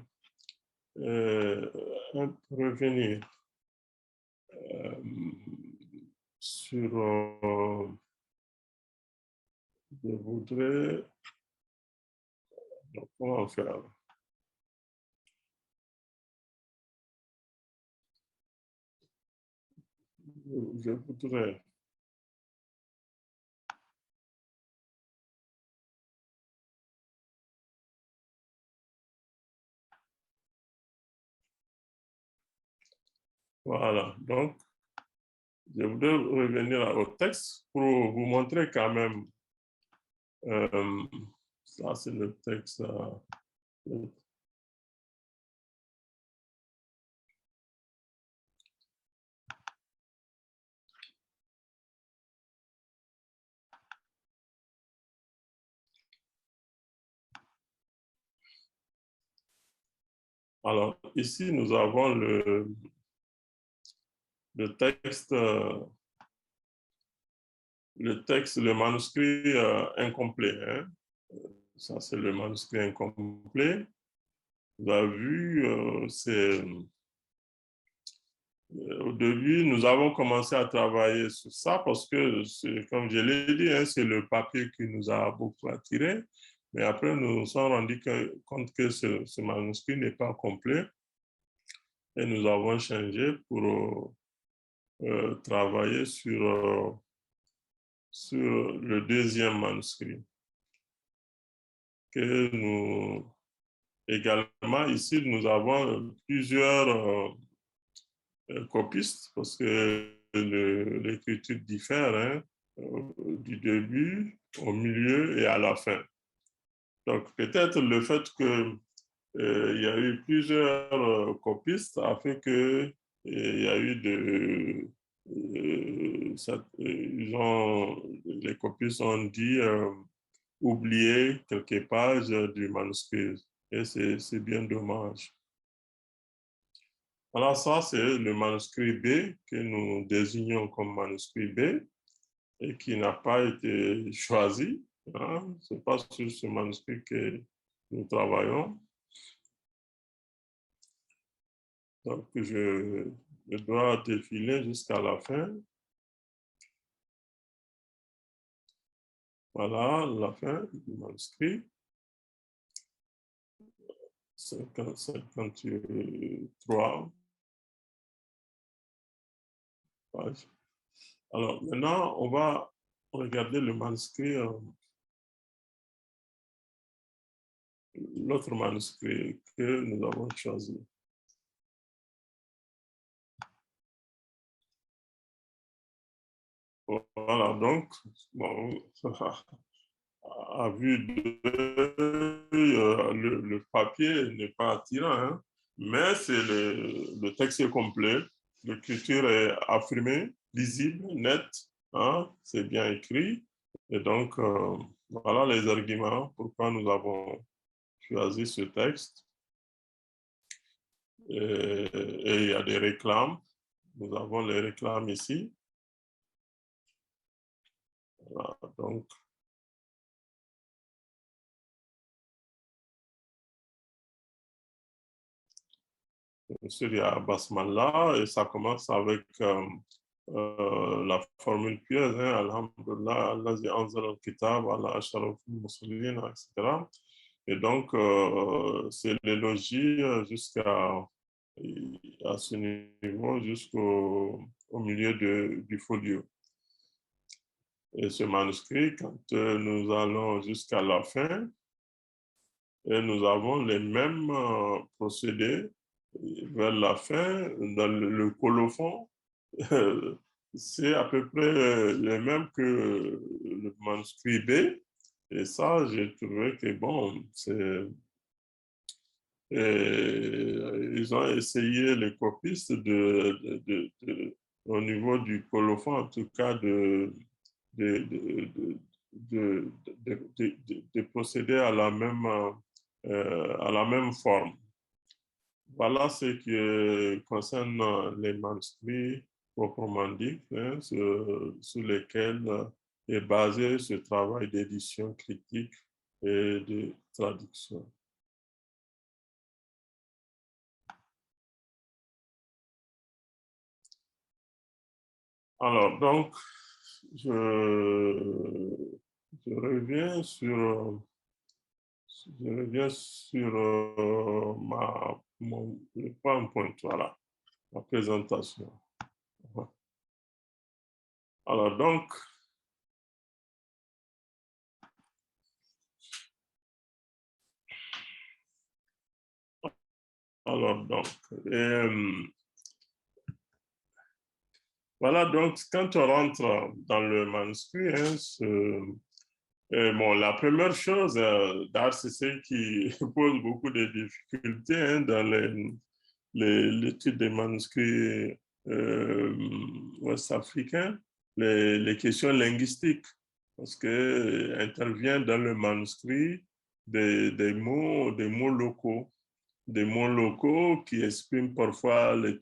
revenir sur... je voudrais... Donc, comment faire? Je voudrais... Voilà, donc, je voudrais revenir au texte pour vous montrer quand même, ça c'est le texte. Alors, ici, nous avons le texte, le manuscrit incomplet. Hein. Ça, c'est le manuscrit incomplet. Vous avez vu, au début, nous avons commencé à travailler sur ça parce que, comme je l'ai dit, hein, c'est le papier qui nous a beaucoup attiré. Mais après, nous nous sommes rendus compte que ce manuscrit n'est pas complet et nous avons changé pour travailler sur le deuxième manuscrit. Que nous, également, ici, nous avons plusieurs copistes parce que l'écriture diffère hein, du début, au milieu et à la fin. Donc, peut-être le fait que il y a eu plusieurs copistes a fait que il y a eu les copistes ont dit oublier quelques pages du manuscrit. Et c'est bien dommage. Alors ça, c'est le manuscrit B que nous désignons comme manuscrit B et qui n'a pas été choisi. Hein. Ce n'est pas sur ce manuscrit que nous travaillons. Donc, je dois défiler jusqu'à la fin. Voilà la fin du manuscrit. 53 pages. Alors, maintenant, on va regarder le manuscrit, l'autre manuscrit que nous avons choisi. Voilà, donc, bon, à vue le papier n'est pas attirant, hein, mais c'est le texte est complet, l'écriture est affirmée, lisible, nette, hein, c'est bien écrit. Et donc, voilà les arguments pourquoi nous avons choisi ce texte. Et il y a des réclames. Nous avons les réclames ici. Voilà, donc, il y a Basmallah et ça commence avec la formule pieuse, hein, Alhamdulillah, Allazi anzal al-kitab, ala ashraf al-muslimin, etc. Et donc, c'est l'élogie jusqu'à à ce niveau, jusqu'au milieu du folio. Et ce manuscrit, quand nous allons jusqu'à la fin, et nous avons les mêmes procédés vers la fin, dans le colophon, c'est à peu près le même que le manuscrit B. Et ça, j'ai trouvé que bon, ils ont essayé les copistes au niveau du colophon, en tout cas, de, de, de procéder à la même forme. Voilà ce qui concerne les manuscrits proprement dit, hein, sur lesquels est basé ce travail d'édition critique et de traduction. Alors, donc, je, je reviens sur, je reviens sur le PowerPoint, voilà, ma présentation. Alors, donc, alors, donc, voilà, donc, quand on rentre dans le manuscrit, hein, bon, la première chose, c'est ce qui pose beaucoup de difficultés hein, dans l'étude des manuscrits ouest-africains, les questions linguistiques, parce que intervient dans le manuscrit des mots locaux qui expriment parfois les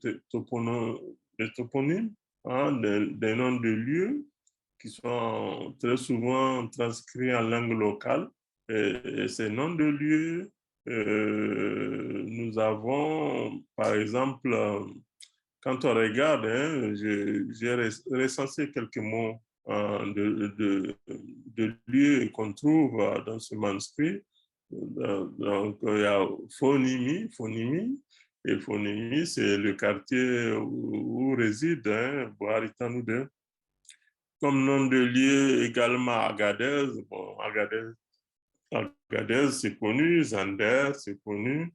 toponymes, hein, des noms de lieux qui sont très souvent transcrits en langue locale. Et ces noms de lieux, nous avons, par exemple, quand on regarde, hein, j'ai recensé quelques mots de lieux qu'on trouve dans ce manuscrit. Donc, il y a Fonimi, et Fonimi, c'est le quartier où réside hein, Boari Tanoudé. Comme nom de lieu également Agadez. Bon, Agadez c'est connu, Zander, c'est connu,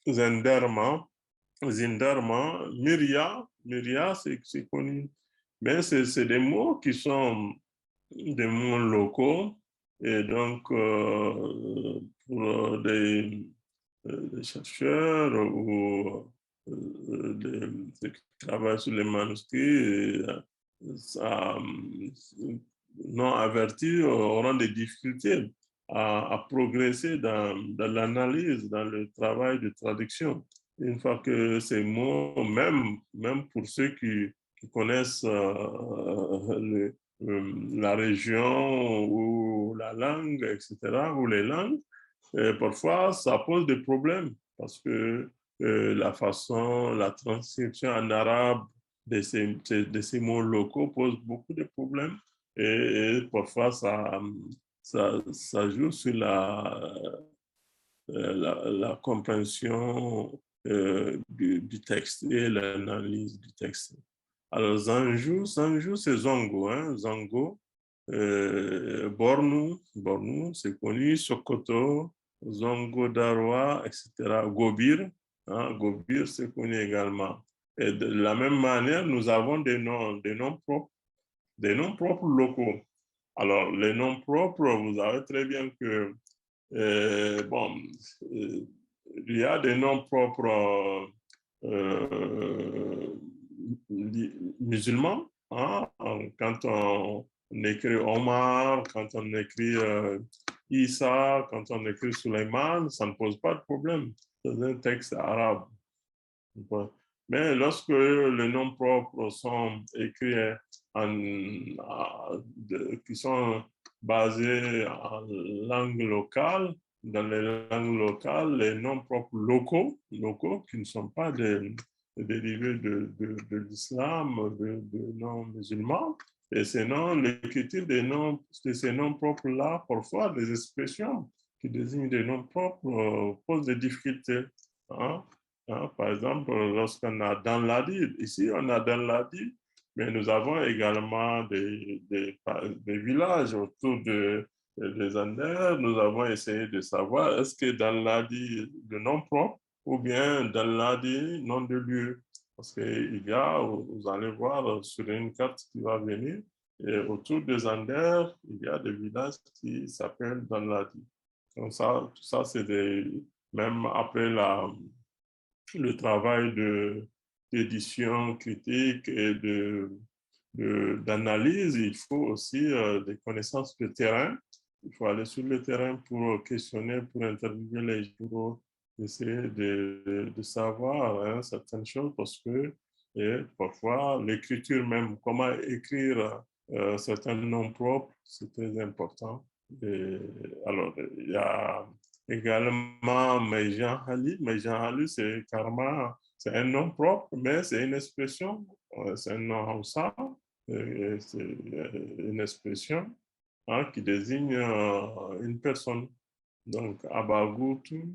Zenderma, Zinderma, Myria, c'est connu. Mais c'est des mots qui sont des mots locaux. Et donc, pour des chercheurs ou ceux qui travaillent sur les manuscrits, ça, non avertis auront des difficultés à progresser dans l'analyse, dans le travail de traduction. Une fois que ces mots, même pour ceux qui connaissent la région ou la langue, etc., ou les langues, parfois ça pose des problèmes parce que la transcription en arabe de ces mots locaux pose beaucoup de problèmes et parfois ça joue sur la compréhension du texte et l'analyse du texte. Alors, Zanju c'est Zongo, hein, Zongo. Bornu, c'est connu, Sokoto, Zongo Darwa, etc. Gobir, hein, Gobir, c'est connu également. Et de la même manière, nous avons des noms propres locaux. Alors, les noms propres, vous savez très bien que bon, il y a des noms propres musulmans. Hein? Quand on écrit Omar, quand on écrit Issa, quand on écrit Suleiman, ça ne pose pas de problème. C'est un texte arabe. Mais lorsque les noms propres sont écrits qui sont basés en langue locale, dans les langues locales, les noms propres locaux qui ne sont pas des dérivés de l'islam, de noms musulmans, et ces noms, l'écriture de ces noms propres-là, parfois des expressions qui désignent des noms propres posent des difficultés. Hein? Hein, par exemple, lorsqu'on a dans l'Adi, ici on a dans l'Adi, mais nous avons également des villages autour des Andes. Nous avons essayé de savoir est-ce que dans l'Adi, le nom propre ou bien dans l'Adi, nom de lieu. Parce qu'il y a, vous allez voir sur une carte qui va venir, et autour des Andes, il y a des villages qui s'appellent dans l'Adi. Donc ça, tout ça, c'est même après le travail d'édition critique et d'analyse, il faut aussi des connaissances de terrain. Il faut aller sur le terrain pour questionner, pour interviewer les gens, essayer de savoir hein, certaines choses parce que et parfois l'écriture même, comment écrire certains noms propres, c'est très important. Et, alors, il y a également Mejan Hali. Mejan Hali, c'est carrément, c'est un nom propre, mais c'est une expression, c'est un nom Hausa, c'est une expression hein, qui désigne une personne. Donc, Abagutu,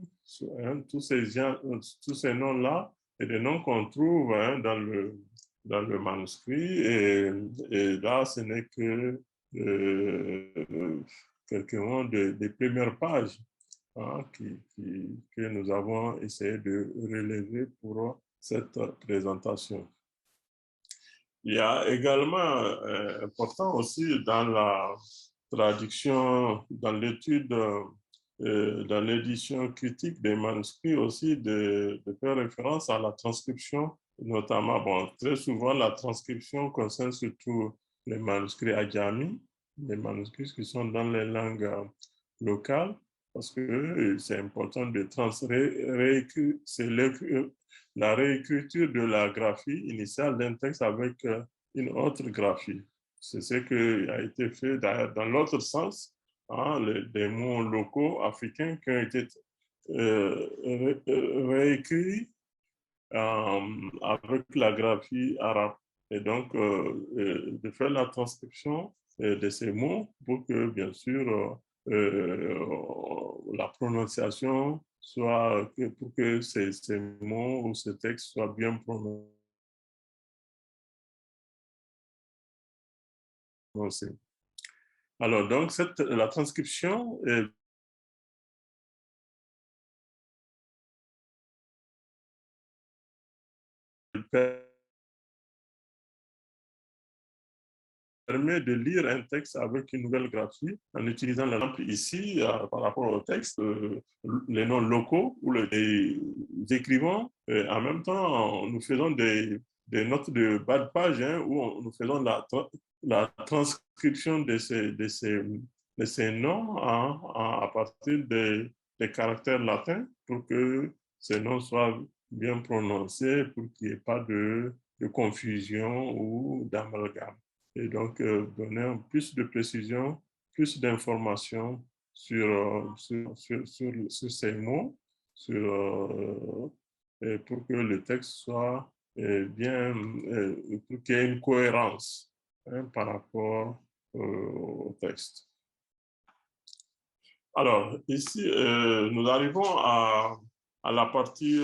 hein, tous ces noms-là, et des noms qu'on trouve hein, dans le manuscrit. Et là, ce n'est que quelques des premières pages hein, que nous avons essayé de relever pour cette présentation. Il y a également important aussi dans la traduction, dans l'étude, dans l'édition critique des manuscrits aussi de faire référence à la transcription, notamment, bon, très souvent la transcription concerne surtout les manuscrits adjami, les manuscrits qui sont dans les langues locales, parce que c'est important de réécrire, c'est la réécriture de la graphie initiale d'un texte avec une autre graphie. C'est ce qui a été fait dans l'autre sens, hein, des mots locaux africains qui ont été réécrits avec la graphie arabe. Et donc, de faire la transcription de ces mots pour que, bien sûr, la prononciation soit, pour que ces mots ou ces textes soient bien prononcés. Alors, donc, la transcription permet de lire un texte avec une nouvelle graphie en utilisant la lampe ici par rapport au texte, les noms locaux ou les écrivants. En même temps, nous faisons des notes de bas de page hein, où nous faisons la transcription de ces noms à partir des caractères latins pour que ces noms soient bien prononcés, pour qu'il n'y ait pas de confusion ou d'amalgame et donc donner plus de précision, plus d'informations sur ces mots, pour que le texte soit bien, pour qu'il y ait une cohérence hein, par rapport au texte. Alors, ici, nous arrivons à la partie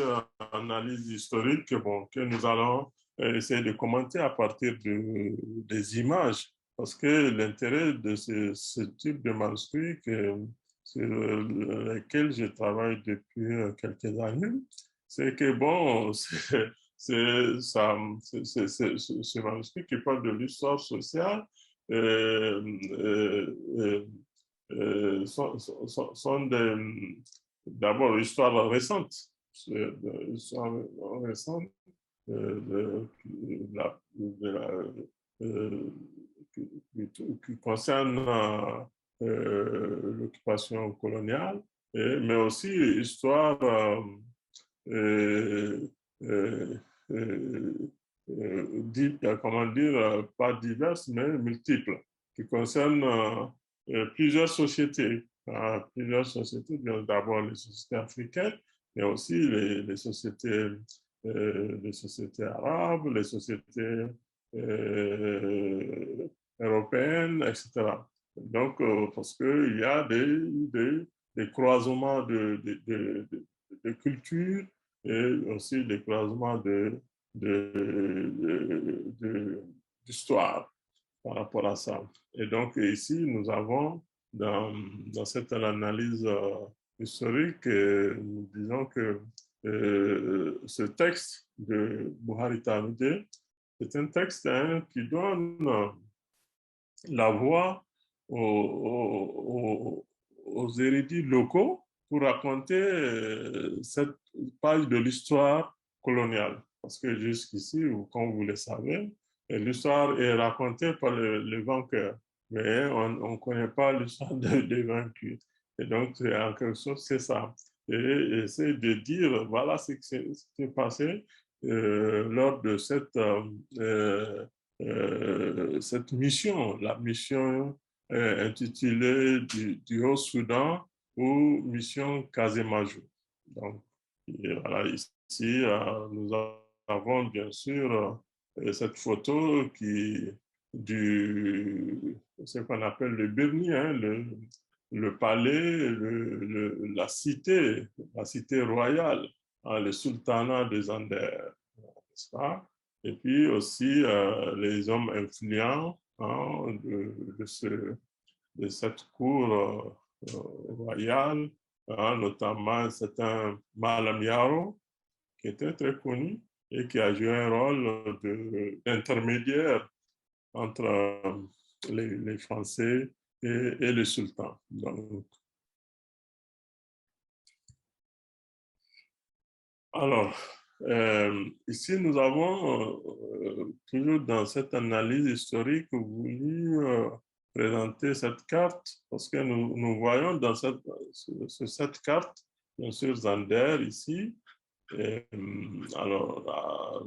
analyse historique bon, que nous allons essayer de commenter à partir des images, parce que l'intérêt de ce type de manuscrit sur lequel je travaille depuis quelques années, c'est que, bon, ce manuscrit qui parle de l'histoire sociale, euh, euh, euh, sont d'abord l'histoire récente, l'histoire récente de la, euh, qui concerne l'occupation coloniale, mais aussi histoire euh, euh, comment dire, pas diverses, mais multiples, qui concernent plusieurs sociétés, d'abord les sociétés africaines, mais aussi les sociétés arabes, les sociétés européennes, etc. Donc, parce qu'il y a des croisements de cultures et aussi des croisements d'histoire par rapport à ça. Et donc ici, nous avons dans cette analyse historique, nous disons que ce texte de Buhari Tamide, c'est un texte hein, qui donne la voix aux érudits locaux pour raconter cette page de l'histoire coloniale. Parce que jusqu'ici, comme vous le savez, l'histoire est racontée par les vainqueurs, mais on ne connaît pas l'histoire des vaincus. Et donc, en quelque sorte, c'est ça. et essaie de dire, voilà ce qui s'est passé lors de cette mission, la mission intitulée du Haut-Soudan ou mission Casemajou. Donc, et voilà, ici, nous avons bien sûr cette photo ce qu'on appelle le Birni, hein, le palais, la cité royale, hein, le sultanat des Zander, n'est-ce pas? Et puis aussi les hommes influents hein, de cette cour royale, hein, notamment un certain Malam Yaro, qui était très connu et qui a joué un rôle d'intermédiaire entre les Français et le sultan. Donc, alors, ici, nous avons, toujours dans cette analyse historique, voulu présenter cette carte parce que nous voyons sur cette carte, bien sûr, Zander ici. Et, alors, à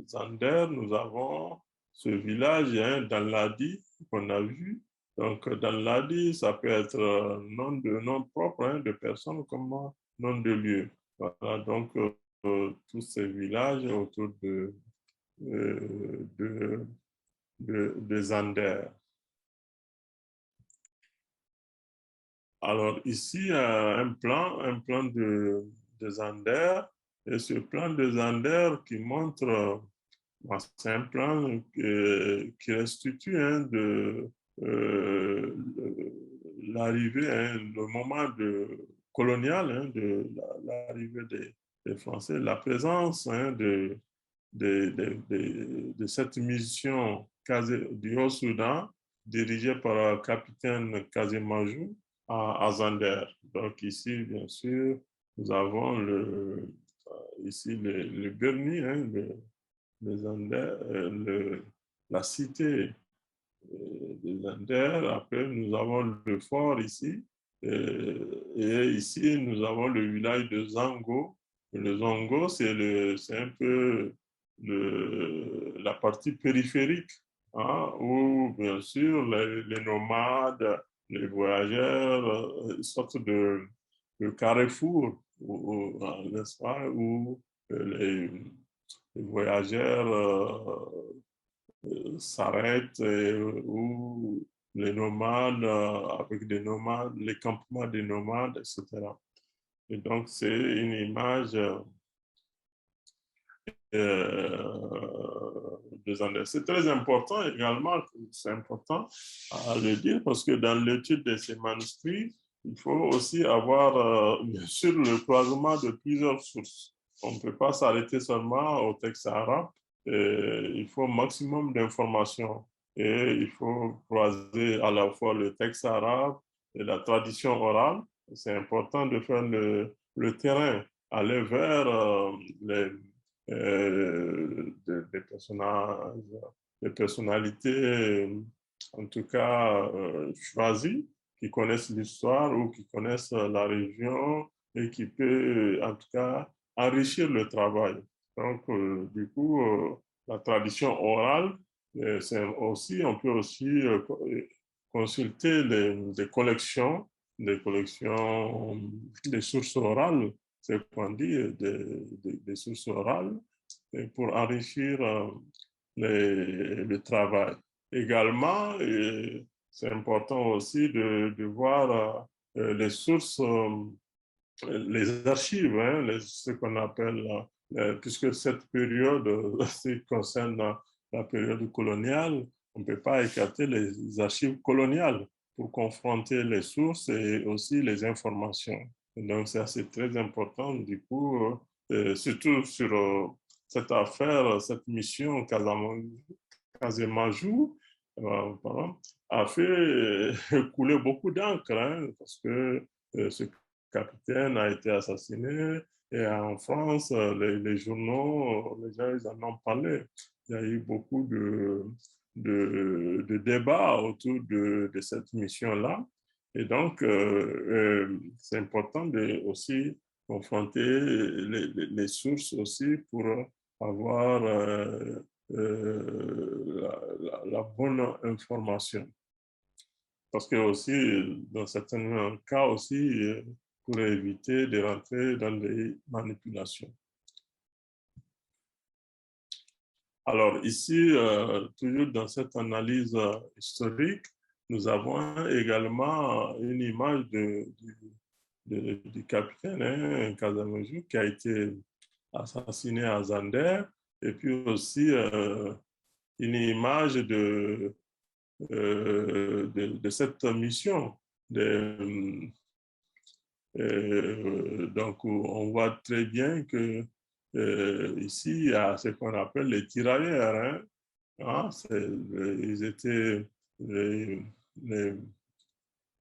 Zander, nous avons ce village, hein, dans l'Adi, qu'on a vu. Donc, dans l'Adi, ça peut être nom propre hein, de personnes comme nom de lieu. Voilà, donc, tous ces villages autour de, de Zander. Alors ici, un plan de Zander, et ce plan de Zander qui montre, c'est un plan qui restitue hein, euh, l'arrivée, hein, le moment colonial hein, de l'arrivée des Français, la présence hein, de cette mission du Haut-Soudan dirigée par le capitaine Kazemajou à Zander. Donc ici, bien sûr, nous avons ici le Berni, hein, Zander, la cité de Zander. Après, nous avons le fort ici. Et ici, nous avons le village de Zango. Et le Zango, c'est un peu la partie périphérique, hein, où, bien sûr, les nomades, les voyageurs, sortent de carrefour, n'est-ce pas, où les voyageurs s'arrêtent où les nomades, avec des nomades, les campements des nomades, etc. Et donc, c'est une image des Andes. C'est très important également, c'est important à le dire, parce que dans l'étude de ces manuscrits, il faut aussi avoir, bien sûr, le croisement de plusieurs sources. On ne peut pas s'arrêter seulement au texte arabe. Il faut un maximum d'informations et il faut croiser à la fois le texte arabe et la tradition orale. C'est important de faire le terrain, aller vers des personnages, des personnalités, en tout cas choisies, qui connaissent l'histoire ou qui connaissent la région et qui peut, en tout cas, enrichir le travail. Donc, du coup, la tradition orale, c'est aussi, on peut aussi consulter des collections, des sources orales, c'est qu'on dit, des sources orales, pour enrichir le travail. Également, c'est important aussi de voir les sources, les archives, hein, ce qu'on appelle, puisque cette période concerne la période coloniale, on ne peut pas écarter les archives coloniales pour confronter les sources et aussi les informations. Et donc, ça, c'est très important, du coup, surtout sur cette affaire, cette mission Casemajou, a fait couler beaucoup d'encre, hein, parce que ce capitaine a été assassiné et en France, les journaux, les gens, ils en ont parlé. Il y a eu beaucoup de débats autour de cette mission-là. Et donc, c'est important aussi confronter les sources aussi pour avoir la bonne information. Parce que aussi, dans certains cas aussi, pour éviter de rentrer dans les manipulations. Alors ici, toujours dans cette analyse historique, nous avons également une image du capitaine Casamajou qui a été assassiné à Zander, et puis aussi une image de cette mission. Donc, on voit très bien que ici, il y a ce qu'on appelle les tirailleurs. Hein. Ah, ils étaient, les,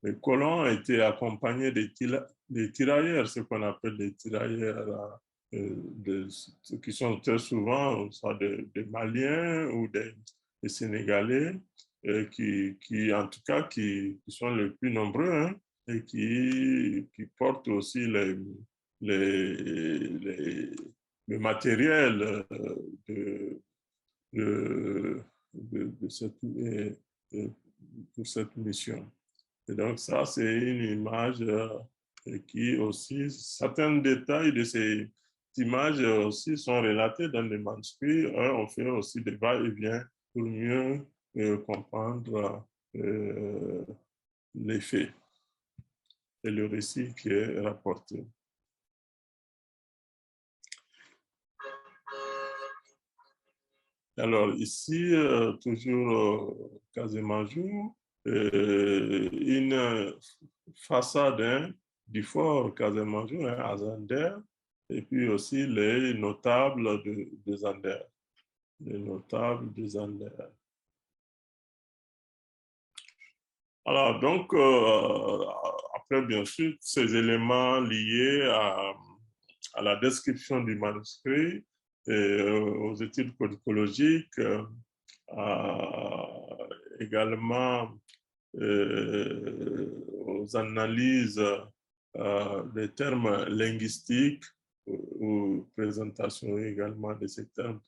les colons étaient accompagnés des tirailleurs, ce qu'on appelle les tirailleurs, qui sont très souvent soit des Maliens ou des Sénégalais, qui, en tout cas, qui sont les plus nombreux, hein, et qui portent aussi le matériel pour cette mission. Et donc, ça, c'est une image qui aussi, certains détails de ces images aussi sont relatés dans les manuscrits. On fait aussi des va-et-vient pour mieux comprendre les faits et le récit qui est rapporté. Alors ici, toujours Casamajou, une façade du fort Casamajou à Zander, et puis aussi les notables de Zander. Les notables de Zander. Alors, donc, après, bien sûr, ces éléments liés à la description du manuscrit et aux études codicologiques, également aux analyses des termes linguistiques ou présentation également de ces termes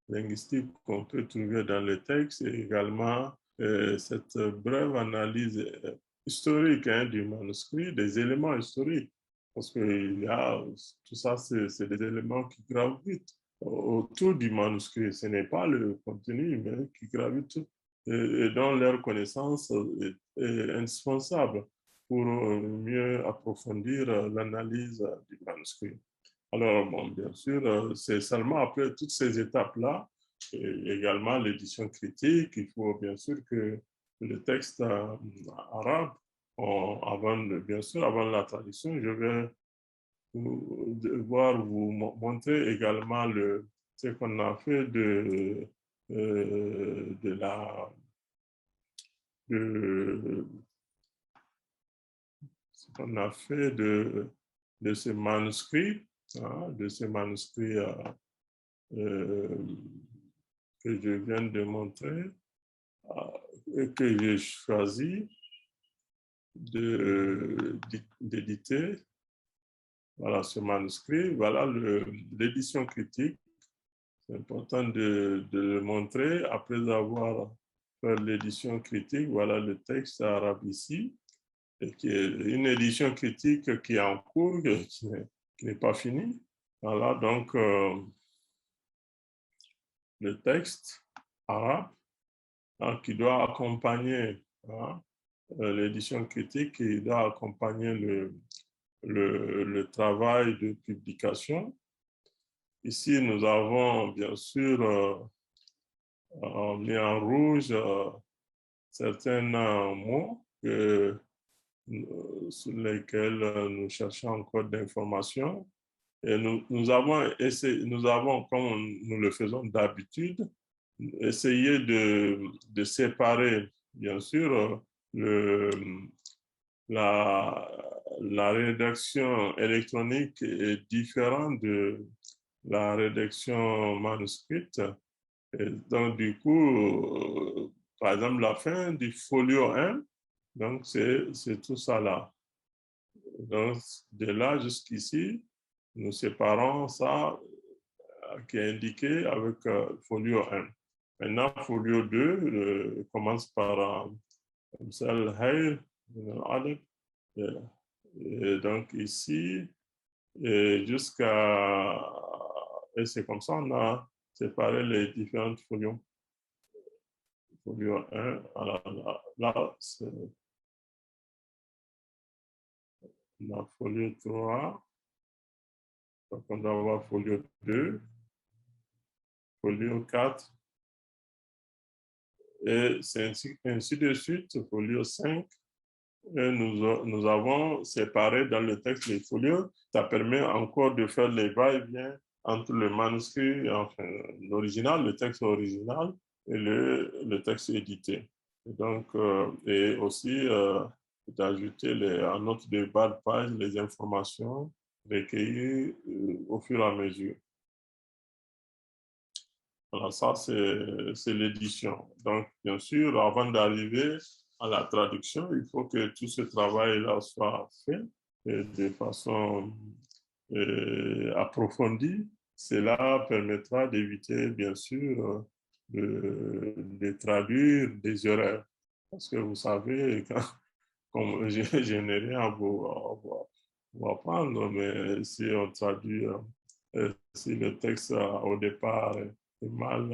linguistiques qu'on peut trouver dans les textes, et également cette brève analyse historique du manuscrit, des éléments historiques, parce que tout ça, c'est des éléments qui gravitent autour du manuscrit. Ce n'est pas le contenu, mais qui gravitent et dont leur connaissance est indispensable pour mieux approfondir l'analyse du manuscrit. Alors, bon, bien sûr, c'est seulement après toutes ces étapes-là, et également l'édition critique, il faut bien sûr que le texte arabe, bien sûr, avant la traduction, je vais devoir vous montrer également ce qu'on a fait de ce qu'on a fait de ce manuscrit, hein, que je viens de montrer et que j'ai choisi d'éditer. Voilà ce manuscrit, voilà l'édition critique. C'est important de le montrer. Après avoir fait l'édition critique, voilà le texte arabe ici, et qui est une édition critique qui est en cours, qui n'est pas finie. Voilà donc le texte arabe qui doit accompagner l'édition critique, qui doit accompagner le travail de publication. Ici, nous avons bien sûr mis en rouge certains mots sur lesquels nous cherchons encore d'informations. Et nous avons, comme nous le faisons d'habitude, essayé de séparer, bien sûr, la rédaction électronique est différente de la rédaction manuscrite. Et donc, du coup, par exemple, la fin du folio 1, donc c'est tout ça là. Donc, de là jusqu'ici, nous séparons ça qui est indiqué avec folio 1. Maintenant, folio 2 commence par Amsal Hayr, Adab. Et donc ici, jusqu'à... Et c'est comme ça, on a séparé les différentes folios. Folio 1, alors là c'est la folio 3. Donc, on doit avoir folio 2, folio 4, et c'est ainsi de suite, folio 5. Et nous avons séparé dans le texte les folios. Ça permet encore de faire les va-et-vient entre le manuscrit, enfin, l'original, le texte original et le texte édité. Et donc, et aussi d'ajouter en note de bas de page les informations recueillies au fur et à mesure. Voilà, ça, c'est l'édition. Donc, bien sûr, avant d'arriver à la traduction, il faut que tout ce travail-là soit fait de façon approfondie. Cela permettra d'éviter, bien sûr, de traduire des erreurs. Parce que vous savez, comme je n'ai rien à vous apprendre, mais si on traduit, si le texte au départ est mal,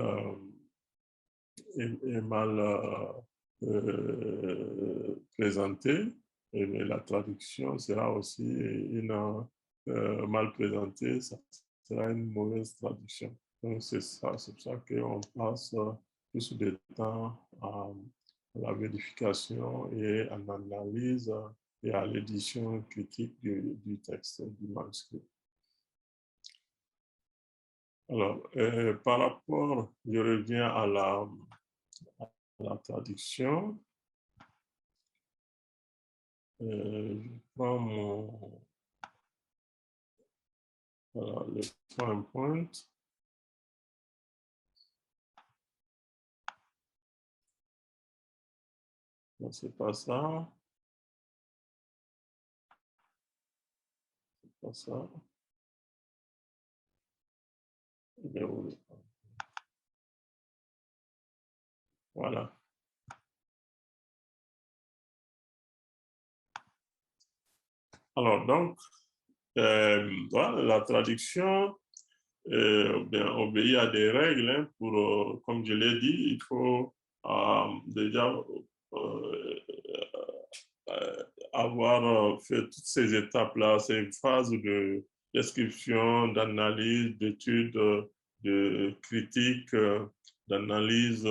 présenté, et la traduction sera aussi mal présentée, ça sera une mauvaise traduction. Donc c'est ça, c'est pour ça qu'on passe plus de temps à la vérification et à l'analyse et à l'édition critique du texte, du manuscrit. Alors, par rapport, je reviens à la traduction. Je prends le PowerPoint. Non, c'est pas ça. C'est pas ça. Voilà. Alors, donc, voilà, la traduction bien, obéit à des règles. Hein, pour, comme je l'ai dit, il faut déjà avoir fait toutes ces étapes-là, ces phases de description, d'analyse, d'étude, de critique, d'analyse,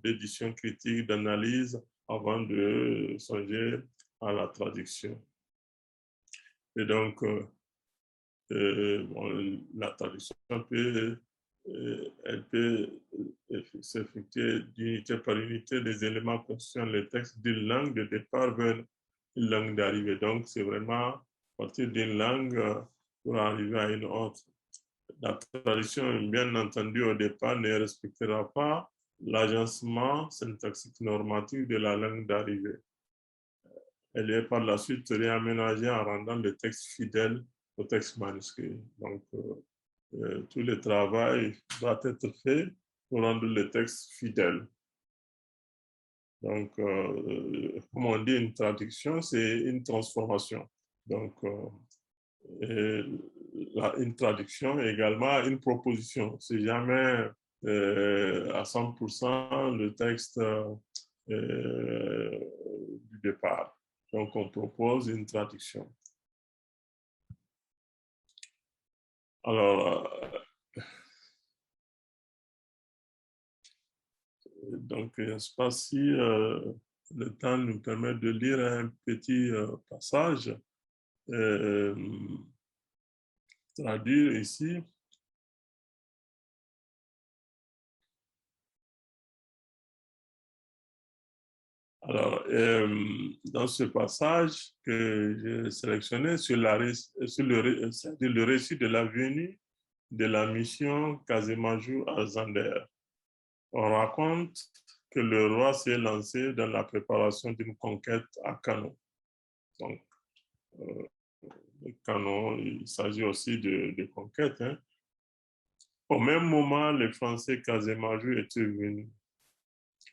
d'édition critique, d'analyse, avant de songer à la traduction. Et donc, bon, la traduction elle peut s'effectuer d'unité par unité des éléments constituant le texte d'une langue de départ vers une langue d'arrivée. Donc, c'est vraiment à partir d'une langue pour arriver à une autre. La traduction, bien entendu, au départ, ne respectera pas l'agencement syntaxique normatif de la langue d'arrivée. Elle est par la suite réaménagée en rendant le texte fidèle au texte manuscrit. Donc, tout le travail doit être fait pour rendre le texte fidèle. Donc, comme on dit, une traduction, c'est une transformation. Donc, une traduction est également une proposition. C'est jamais à 100% le texte du départ. Donc, on propose une traduction. Alors, donc, je ne sais pas si le temps nous permet de lire un petit passage traduire ici. Alors, dans ce passage que j'ai sélectionné sur le récit de la venue de la mission Casémajou à Zander, on raconte que le roi s'est lancé dans la préparation d'une conquête à Kano. Donc, les canons, il s'agit aussi de conquête. Hein. Au même moment, les Français Casemajou étaient venus.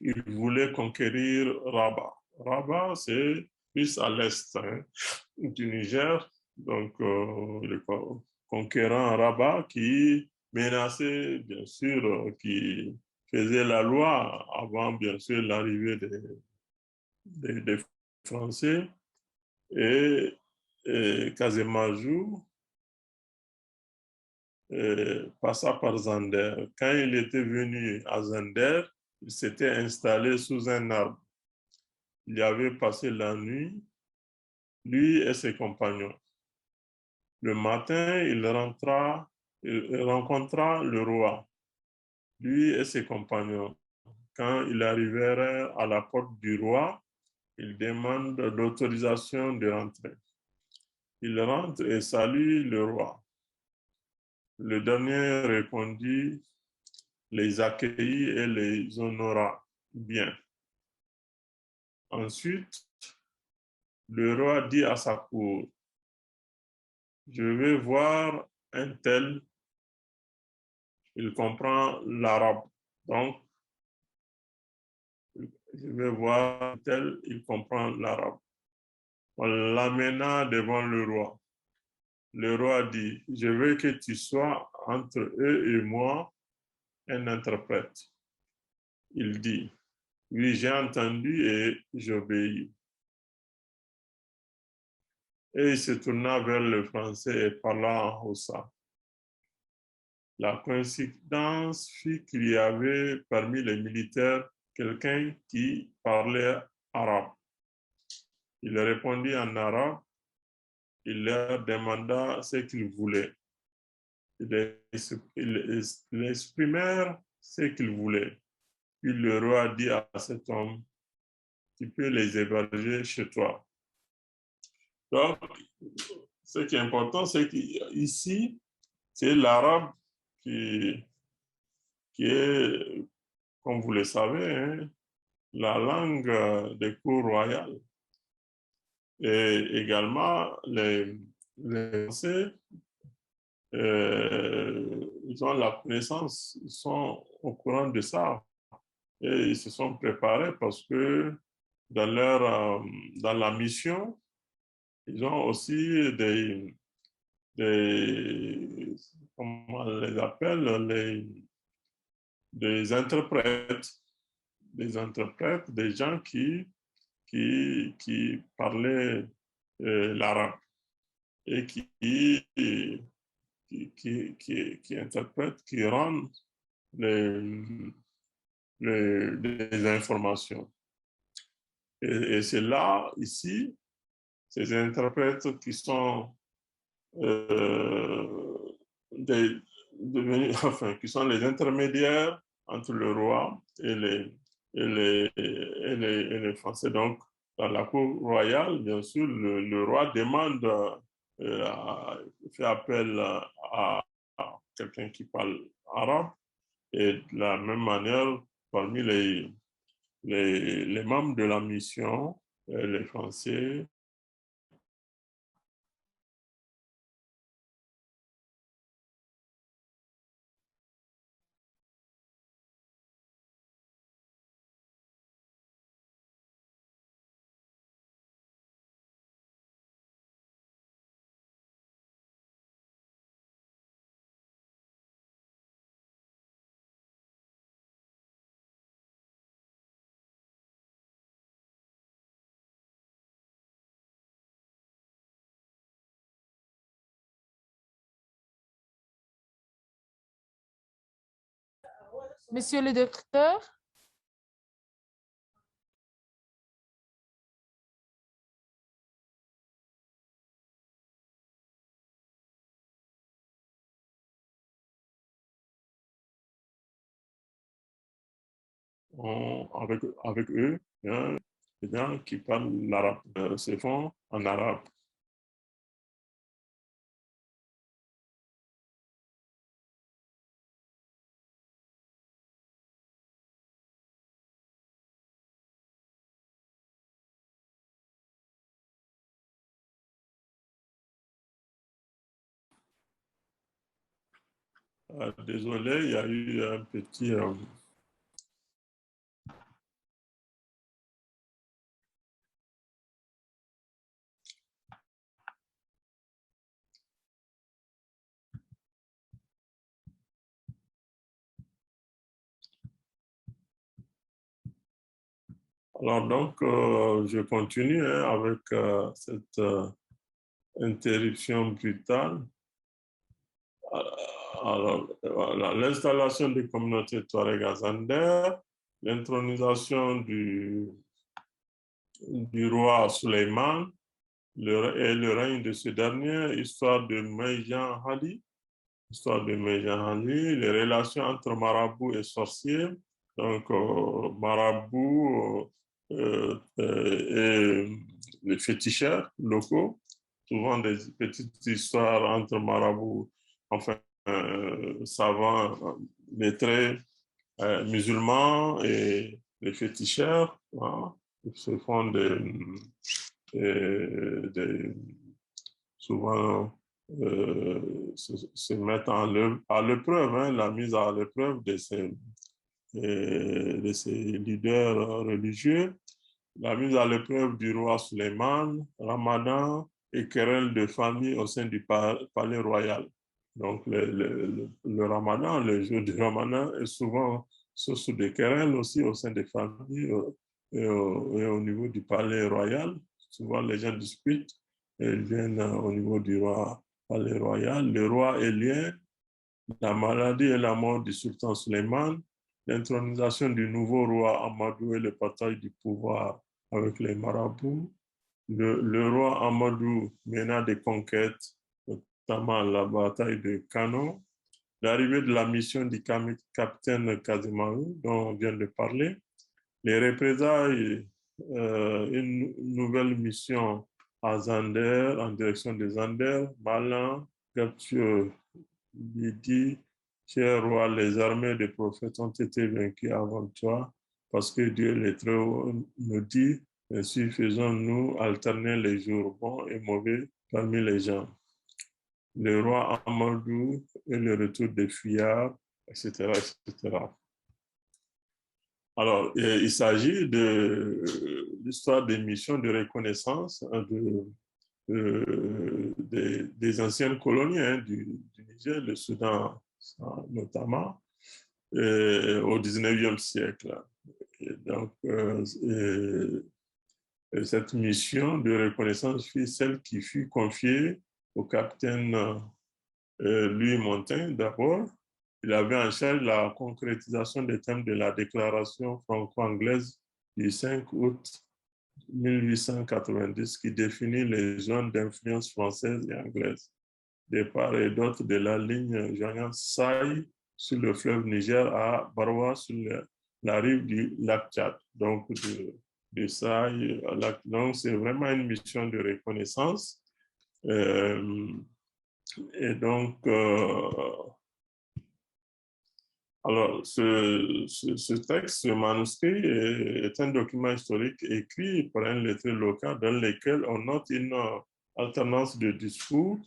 Ils voulaient conquérir Rabat. Rabat, c'est plus à l'est hein, du Niger. Donc, le conquérant Rabat qui menaçait, bien sûr, qui faisait la loi avant, bien sûr, l'arrivée des Français. Et, et Casemajou passa par Zander. Quand il était venu à Zander, il s'était installé sous un arbre. Il y avait passé la nuit, lui et ses compagnons. Le matin, il rencontra le roi, lui et ses compagnons. Quand ils arrivèrent à la porte du roi, il demande l'autorisation de rentrer. Il rentre et salue le roi. Le dernier répondit, les accueillit et les honora bien. Ensuite, le roi dit à sa cour, je vais voir un tel, il comprend l'arabe. Donc, je vais voir un tel, il comprend l'arabe. On l'amena devant le roi. Le roi dit, je veux que tu sois entre eux et moi un interprète. Il dit, oui, j'ai entendu et j'obéis. Et il se tourna vers le français et parla en Hausa. La coïncidence fit qu'il y avait parmi les militaires quelqu'un qui parlait arabe. Il répondit en arabe, il leur demanda ce qu'ils voulaient. Ils exprimèrent ce qu'ils voulaient. Puis le roi dit à cet homme, tu peux les héberger chez toi. Donc, ce qui est important, c'est qu'ici, c'est l'arabe qui, qui est, comme vous le savez, hein, la langue des cours royales. Et également, les Français, ils ont la connaissance, ils sont au courant de ça. Et ils se sont préparés parce que dans la mission, ils ont aussi des comment on les appelle, des interprètes, des gens qui parlaient l'arabe et qui interprètent, qui rendent les, les informations. Et c'est là, ici, ces interprètes qui sont euh, des, devenus, enfin, qui sont les intermédiaires entre le roi et les Français. Donc, dans la cour royale, bien sûr, le roi demande, fait appel à quelqu'un qui parle arabe et de la même manière, parmi les membres de la mission, les Français, Monsieur le docteur, avec eux, il y a des gens qui parlent l'arabe, se font en arabe. Désolé, il y a eu un petit... Alors donc, je continue hein, avec cette interruption brutale. Alors, voilà, l'installation des communautés Touareg à Zander, l'intronisation du roi Suleiman et le règne de ce dernier, histoire de Mejan Ali, les relations entre marabouts et sorciers, donc marabouts et les féticheurs locaux, souvent des petites histoires entre marabouts, enfin savants, lettrés, musulmans et les féticheurs. Voilà. Ils se font des souvent se mettre à l'épreuve, hein, la mise à l'épreuve de ces leaders religieux, la mise à l'épreuve du roi Suleiman, Ramadan et querelles de famille au sein du palais royal. Donc, le Ramadan, le jour du Ramadan est souvent source de querelles aussi au sein des familles et au niveau du palais royal. Souvent, les gens discutent et ils viennent au niveau du roi, palais royal. Le roi est lié, la maladie et la mort du sultan Suleiman, l'intronisation du nouveau roi Amadou et le partage du pouvoir avec les marabouts. Le roi Amadou mena des conquêtes, notamment la bataille de Kano, l'arrivée de la mission du capitaine Kazemaru, dont on vient de parler, les représailles, une nouvelle mission à Zander, en direction de Zander, Malan, Gaptio, Lydie, cher roi, les armées des prophètes ont été vaincues avant toi, parce que Dieu les Très-Haut nous dit, ainsi faisons-nous alterner les jours bons et mauvais parmi les gens. Le roi Amadou et le retour des fuyards, etc., etc. Alors, il s'agit de l'histoire des missions de reconnaissance des anciennes colonies hein, du Niger, le Soudan notamment, au 19e siècle. Et donc, cette mission de reconnaissance fut celle qui fut confiée au capitaine Louis Montin d'abord. Il avait en charge la concrétisation des thèmes de la déclaration franco-anglaise du 5 août 1890 qui définit les zones d'influence française et anglaise, de part et d'autre de la ligne joignant Saï sur le fleuve Niger à Barwa sur la rive du lac Tchad. Donc, de Saï à lac. Donc, c'est vraiment une mission de reconnaissance. Et donc, alors, ce texte, ce manuscrit est un document historique écrit par un lettré local dans lequel on note une alternance de discours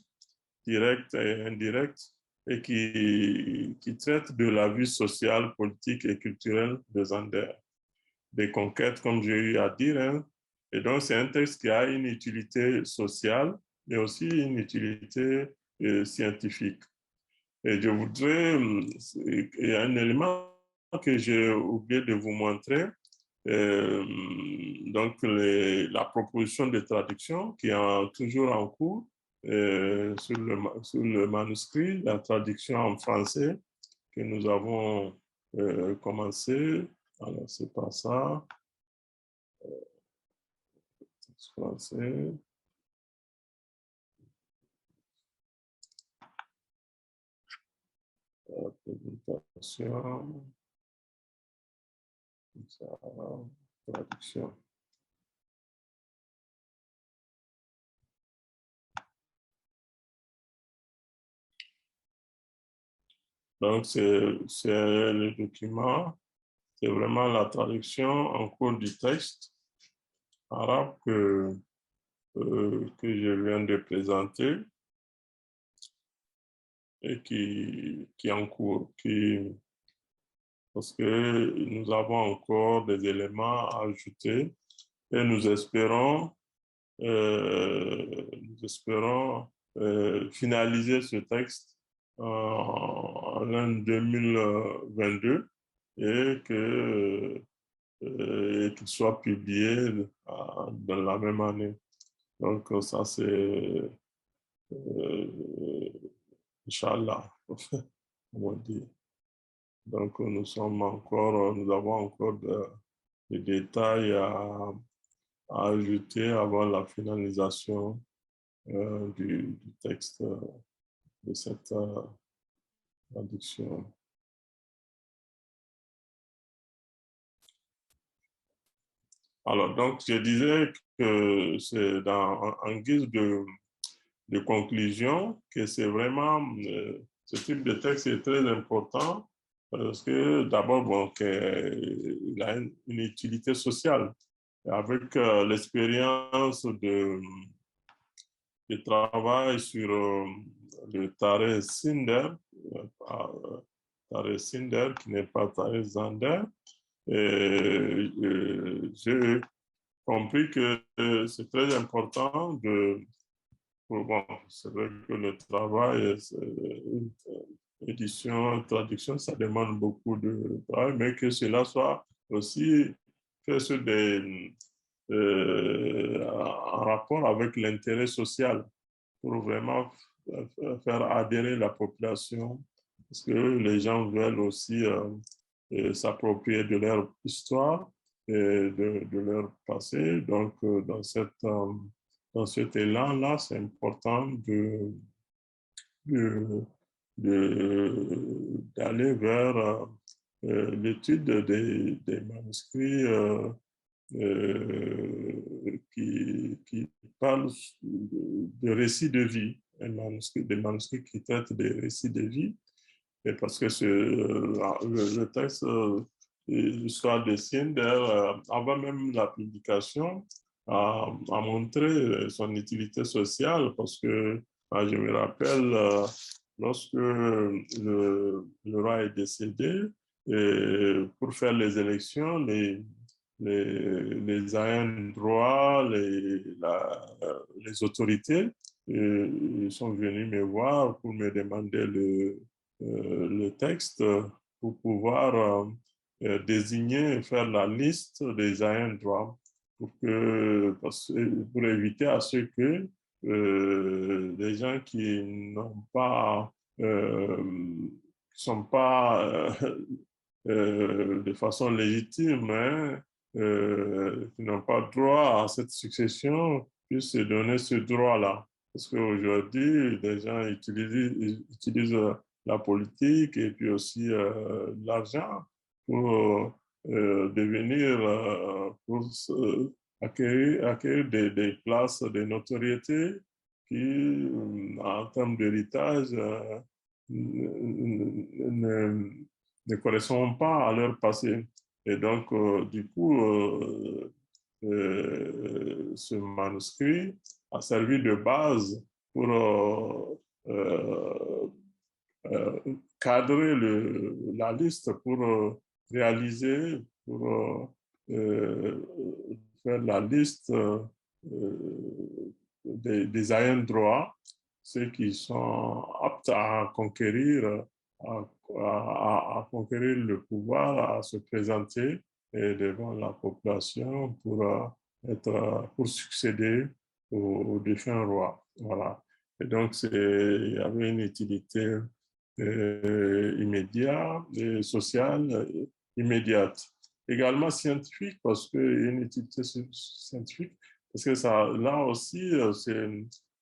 direct et indirect et qui traite de la vie sociale, politique et culturelle de Zander, des conquêtes, comme j'ai eu à dire. Hein. Et donc, c'est un texte qui a une utilité sociale, mais aussi une utilité scientifique. Et je voudrais, il y a un élément que j'ai oublié de vous montrer, donc la proposition de traduction qui est toujours en cours sur le manuscrit, la traduction en français que nous avons commencé. Alors, c'est pas ça, français. La présentation. Traduction. Donc, c'est le document, c'est vraiment la traduction en cours du texte arabe que je viens de présenter. et qui est en cours, parce que nous avons encore des éléments à ajouter et nous espérons finaliser ce texte en l'an 2022 et qu'il soit publié dans la même année. Donc, ça, c'est Inch'Allah, on va dire. Donc, nous avons encore des détails à ajouter avant la finalisation du texte de cette traduction. Alors, donc, je disais que c'est en guise de conclusion que c'est vraiment, ce type de texte est très important parce que d'abord, bon, il a une utilité sociale. Avec l'expérience de travail sur le Tare Sinder, Tare Sinder qui n'est pas Tare Zander, j'ai compris que c'est très important bon, c'est vrai que le travail, édition, traduction, ça demande beaucoup de travail, mais que cela soit aussi fait sur en rapport avec l'intérêt social pour vraiment faire adhérer la population, parce que les gens veulent aussi s'approprier de leur histoire et de leur passé. Donc, dans cet élan-là, c'est important d'aller vers l'étude des manuscrits qui parlent de récits de vie, des manuscrits qui traitent des récits de vie, et parce que le texte l'histoire des Cinder, avant même la publication, a montré son utilité sociale parce que je me rappelle lorsque le roi est décédé, et pour faire les élections, les ayants droit, les autorités, ils sont venus me voir pour me demander le texte pour pouvoir désigner, faire la liste des ayants droit pour éviter à ce que les gens qui n'ont pas, sont pas de façon légitime, hein, qui n'ont pas droit à cette succession, puissent se donner ce droit-là. Parce qu'aujourd'hui, les gens utilisent la politique et puis aussi l'argent pour devenir, pour acquérir des places de notoriété qui, en termes d'héritage, ne correspondent pas à leur passé. Et donc, du coup, ce manuscrit a servi de base pour cadrer la liste, pour réaliser, pour faire la liste des ayants droit, ceux qui sont aptes à conquérir, à conquérir le pouvoir, à se présenter devant la population pour succéder au défunt roi. Voilà. Et donc, il y avait une utilité immédiate et sociale immédiate. Également scientifique, parce qu'il y a une utilité scientifique, parce que ça, là aussi,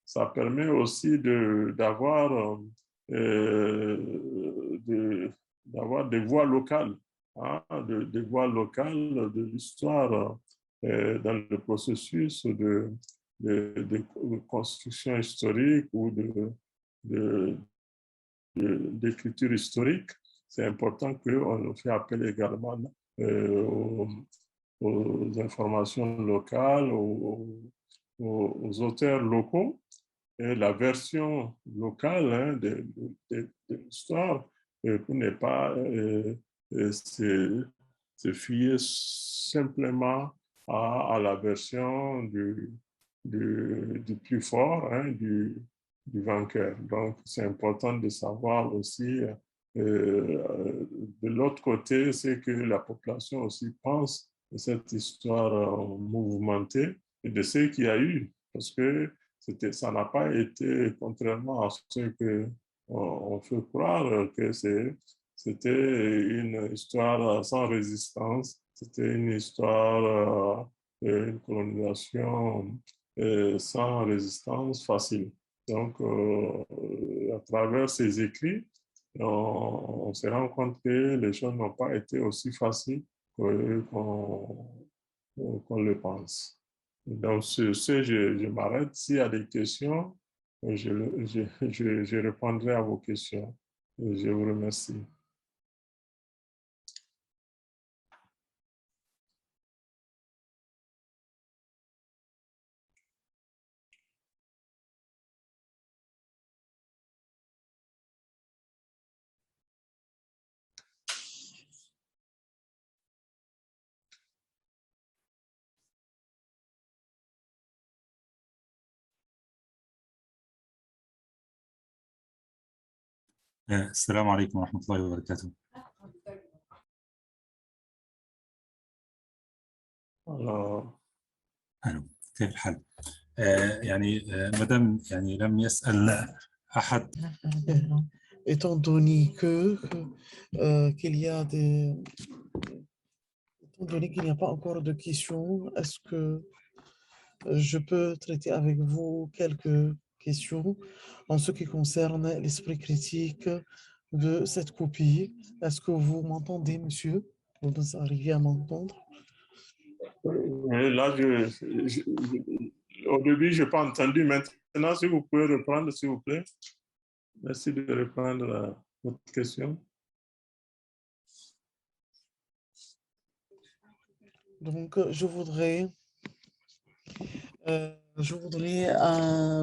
ça permet aussi d'avoir des voix locales, hein, des voix locales de l'histoire dans le processus de construction historique ou d'écriture historique. C'est important qu'on fait appel également aux, aux informations locales, aux auteurs locaux, la version locale hein, de l'histoire pour ne pas se fier simplement à la version du plus fort, hein, du vainqueur. Donc, c'est important de savoir aussi de l'autre côté, c'est que la population aussi pense de cette histoire mouvementée et de ce qu'il y a eu, parce que ça n'a pas été, contrairement à ce que on fait croire, que c'était une histoire sans résistance, c'était une histoire, une colonisation sans résistance facile. Donc, à travers ces écrits, on se rend compte que les choses n'ont pas été aussi faciles qu'on le pense. Donc, sur ce, je m'arrête. S'il y a des questions, je répondrai à vos questions. Je vous remercie. السلام عليكم ورحمة الله وبركاته. ألو، كيف الحال؟ يعني مدام يعني لم يسأل أحد. Étant donné qu'il y a étant donné qu'il n'y a pas encore de questions, est-ce que je peux traiter avec vous quelques questions en ce qui concerne l'esprit critique de cette copie? Est-ce que vous m'entendez, monsieur? Vous arrivez à m'entendre? Là, au début, je n'ai pas entendu. Maintenant, si vous pouvez reprendre, s'il vous plaît. Merci de répondre à votre question. Donc, je voudrais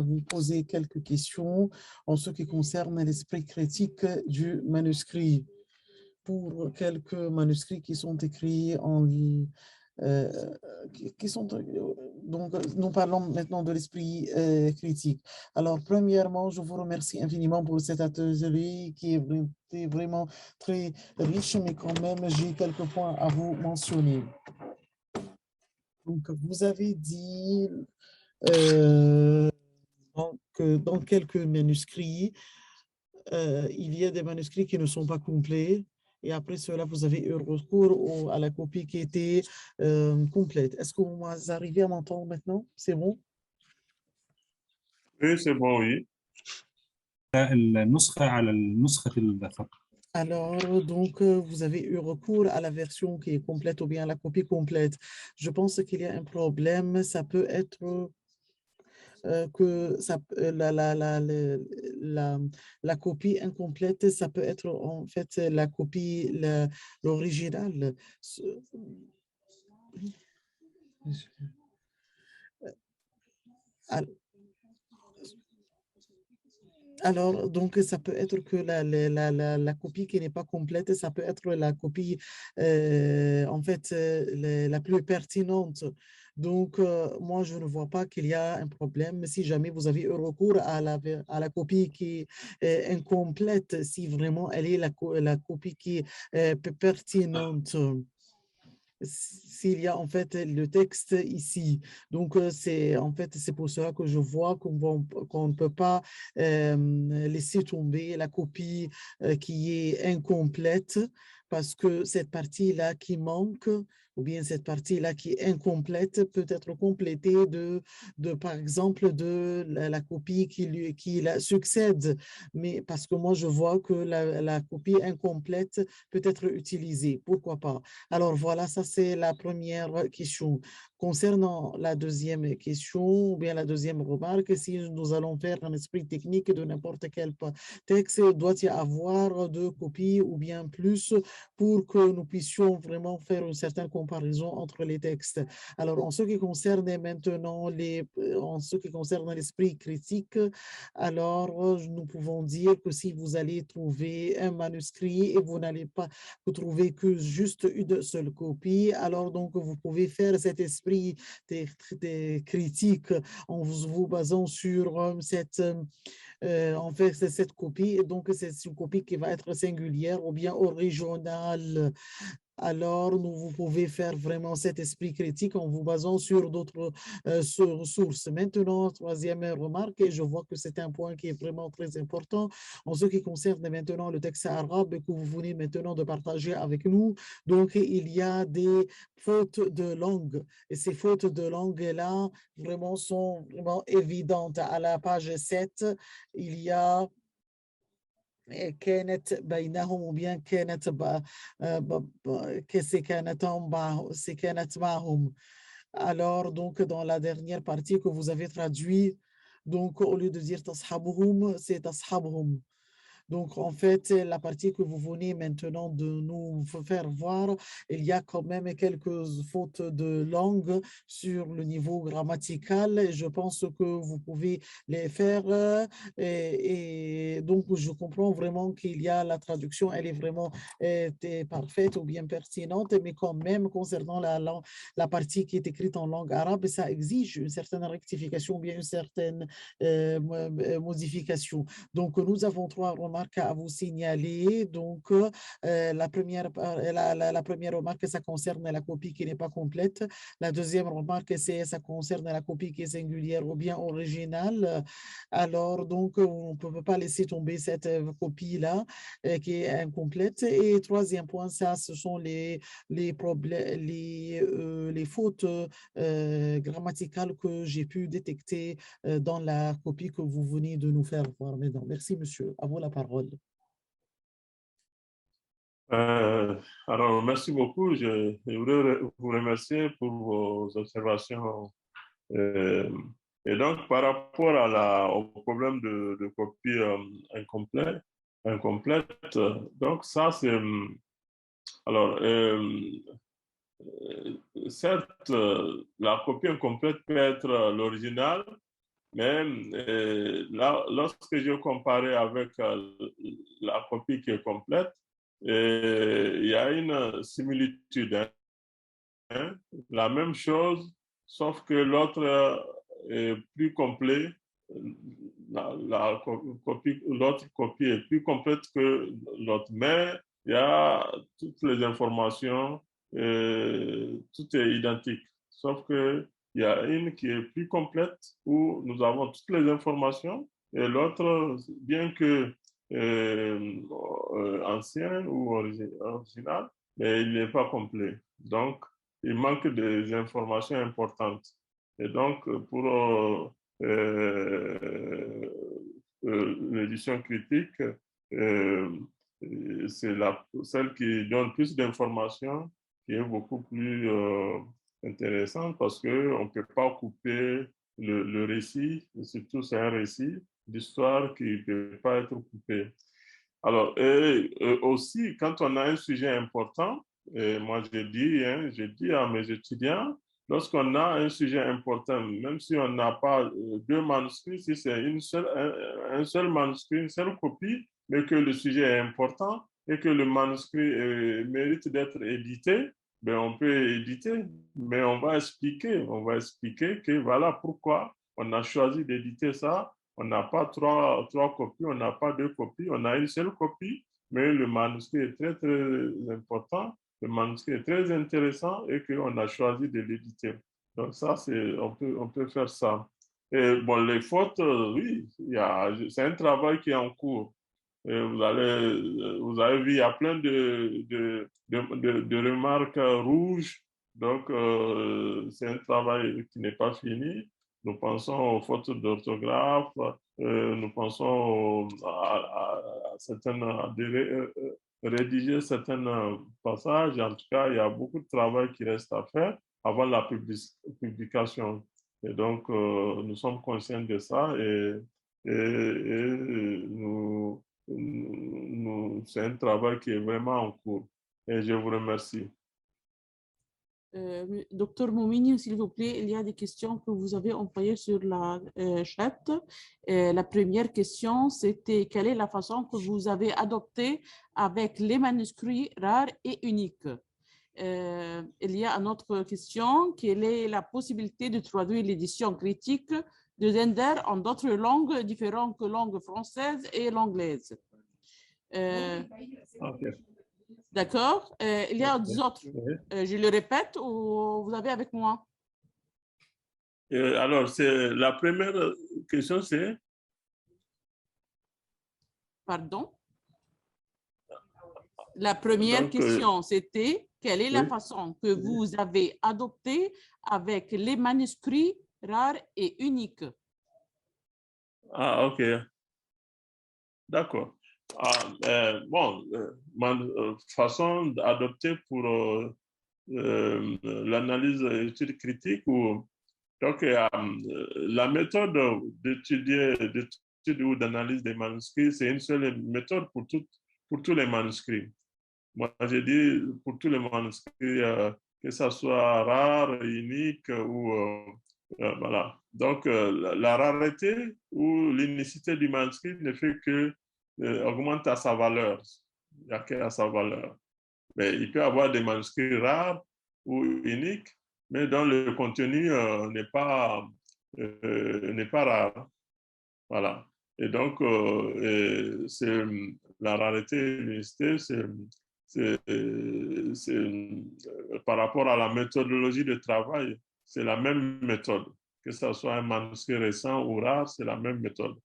vous poser quelques questions en ce qui concerne l'esprit critique du manuscrit. Pour quelques manuscrits qui sont écrits en donc nous parlons maintenant de l'esprit critique. Alors premièrement, je vous remercie infiniment pour cet atelier qui est vraiment très riche, mais quand même j'ai quelques points à vous mentionner. Donc vous avez dit que dans quelques manuscrits, il y a des manuscrits qui ne sont pas complets. Et après cela, vous avez eu recours à la copie qui était complète. Est-ce que vous arrivez à m'entendre maintenant? C'est bon? Oui, c'est bon, oui. Alors, donc, vous avez eu recours à la version qui est complète ou bien à la copie complète. Je pense qu'il y a un problème. Ça peut être que la copie incomplète, ça peut être en fait la copie, l'original. Alors, donc, ça peut être que la copie qui n'est pas complète, ça peut être la copie, en fait, la plus pertinente. Donc, moi, je ne vois pas qu'il y a un problème si jamais vous avez eu recours à la copie qui est incomplète, si vraiment elle est la copie qui est pertinente. S'il y a en fait le texte ici. Donc, c'est pour cela que je vois qu'on ne peut pas laisser tomber la copie qui est incomplète parce que cette partie-là qui manque ou bien cette partie-là qui est incomplète peut être complétée par exemple, de la copie qui la succède. Mais parce que moi, je vois que la copie incomplète peut être utilisée. Pourquoi pas? Alors voilà, ça c'est la première question. Concernant la deuxième question, ou bien la deuxième remarque, si nous allons faire un esprit technique de n'importe quel texte, doit y avoir 2 copies ou bien plus pour que nous puissions vraiment faire une certaine comparaison entre les textes. Alors, en ce qui concerne maintenant l'esprit critique, alors nous pouvons dire que si vous allez trouver un manuscrit et vous n'allez pas trouver que juste une seule copie, alors donc vous pouvez faire cet esprit des critiques en vous basant sur en fait, c'est cette copie, et donc c'est une copie qui va être singulière ou bien originale. Alors, vous pouvez faire vraiment cet esprit critique en vous basant sur d'autres sources. Maintenant, troisième remarque, et je vois que c'est un point qui est vraiment très important en ce qui concerne maintenant le texte arabe que vous venez maintenant de partager avec nous. Donc, il y a des fautes de langue et ces fautes de langue-là vraiment sont vraiment évidentes. À la page 7, il y a كانت بينهم وبين كانت كانت معهم. Alors, donc, dans la dernière partie que vous avez traduit, donc, au lieu de dire tashabuhum, c'est tashabuhum. Donc, en fait, la partie que vous venez maintenant de nous faire voir, il y a quand même quelques fautes de langue sur le niveau grammatical et je pense que vous pouvez les faire. Et donc, je comprends vraiment qu'il y a la traduction, elle est vraiment parfaite ou bien pertinente, mais quand même, concernant la partie qui est écrite en langue arabe, ça exige une certaine rectification ou bien une certaine modification. Donc, nous avons trois remarques à vous signaler. Donc, la première remarque, ça concerne la copie qui n'est pas complète. La deuxième remarque, ça concerne la copie qui est singulière ou bien originale. Alors, donc, on ne peut pas laisser tomber cette copie-là qui est incomplète. Et troisième point, ça, ce sont les problèmes, les fautes grammaticales que j'ai pu détecter dans la copie que vous venez de nous faire voir maintenant. Merci, monsieur. À vous la parole. Alors, merci beaucoup. Je voudrais vous remercier pour vos observations. Et donc, par rapport au problème de copie incomplète, donc ça, c'est... Alors, certes, la copie incomplète peut être l'original, mais là, lorsque je comparais avec la copie qui est complète, il y a une similitude. Hein. La même chose, sauf que l'autre est plus complet. L'autre copie est plus complète que l'autre, mais il y a toutes les informations, tout est identique. Sauf que il y a une qui est plus complète où nous avons toutes les informations et l'autre, bien que ancien ou original, mais il n'est pas complet. Donc, il manque des informations importantes. Et donc, pour l'édition critique, c'est celle qui donne plus d'informations qui est beaucoup plus intéressante parce qu'on ne peut pas couper le récit, et surtout c'est un récit d'histoire qui ne peut pas être coupé. Alors, aussi, quand on a un sujet important, moi je dis à mes étudiants, lorsqu'on a un sujet important, même si on n'a pas deux manuscrits, si c'est un seul manuscrit, une seule copie, mais que le sujet est important et que le manuscrit mérite d'être édité, ben on peut éditer, mais on va expliquer que voilà pourquoi on a choisi d'éditer ça. On n'a pas trois copies, on n'a pas deux copies, on a une seule copie, mais le manuscrit est très, très important, le manuscrit est très intéressant et qu'on a choisi de l'éditer. Donc ça, on peut faire ça. Et bon, les fautes, oui, c'est un travail qui est en cours. Et vous avez vu, il y a plein de remarques rouges. Donc, c'est un travail qui n'est pas fini. Nous pensons aux fautes d'orthographe, nous pensons à certaines, rédiger certains passages. En tout cas, il y a beaucoup de travail qui reste à faire avant la publication. Et donc, nous sommes conscients de ça et c'est un travail qui est vraiment en cours. Et je vous remercie. Docteur Moumini, s'il vous plaît, il y a des questions que vous avez envoyées sur la chat. La première question, c'était quelle est la façon que vous avez adoptée avec les manuscrits rares et uniques? Il y a une autre question, quelle est la possibilité de traduire l'édition critique de Zender en d'autres langues différentes que langue française et l'anglaise? Okay. D'accord. Il y a des autres. Oui. Je le répète ou vous avez avec moi? Alors, la première question, c'est... Pardon? La première Donc, question, c'était quelle est la oui. façon que vous avez adoptée avec les manuscrits rares et uniques? Ah, OK. D'accord. Bon, ma façon d'adopter pour l'analyse étude critique ou donc la méthode d'étude ou d'analyse des manuscrits, c'est une seule méthode pour tous les manuscrits. Moi, j'ai dit pour tous les manuscrits, que ça soit rare, unique ou voilà. Donc, la rareté ou l'unicité du manuscrit ne fait que augmente à sa valeur. Il n'y a qu'à sa valeur. Mais il peut y avoir des manuscrits rares ou uniques, mais dont le contenu n'est pas rare. Voilà. Et donc, c'est la rareté et l'unicité, par rapport à la méthodologie de travail, c'est la même méthode. Que ce soit un manuscrit récent ou rare, c'est la même méthode.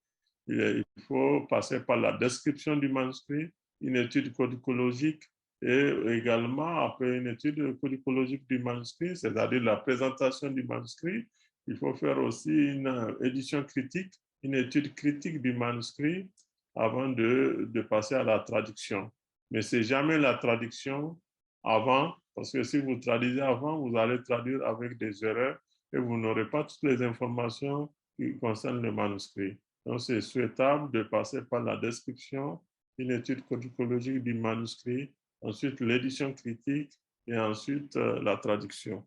Il faut passer par la description du manuscrit, une étude codicologique et également après une étude codicologique du manuscrit, c'est-à-dire la présentation du manuscrit. Il faut faire aussi une édition critique, une étude critique du manuscrit avant de passer à la traduction. Mais c'est jamais la traduction avant, parce que si vous traduisez avant, vous allez traduire avec des erreurs et vous n'aurez pas toutes les informations qui concernent le manuscrit. Donc, c'est souhaitable de passer par la description, une étude codicologique du manuscrit, ensuite l'édition critique et ensuite la traduction.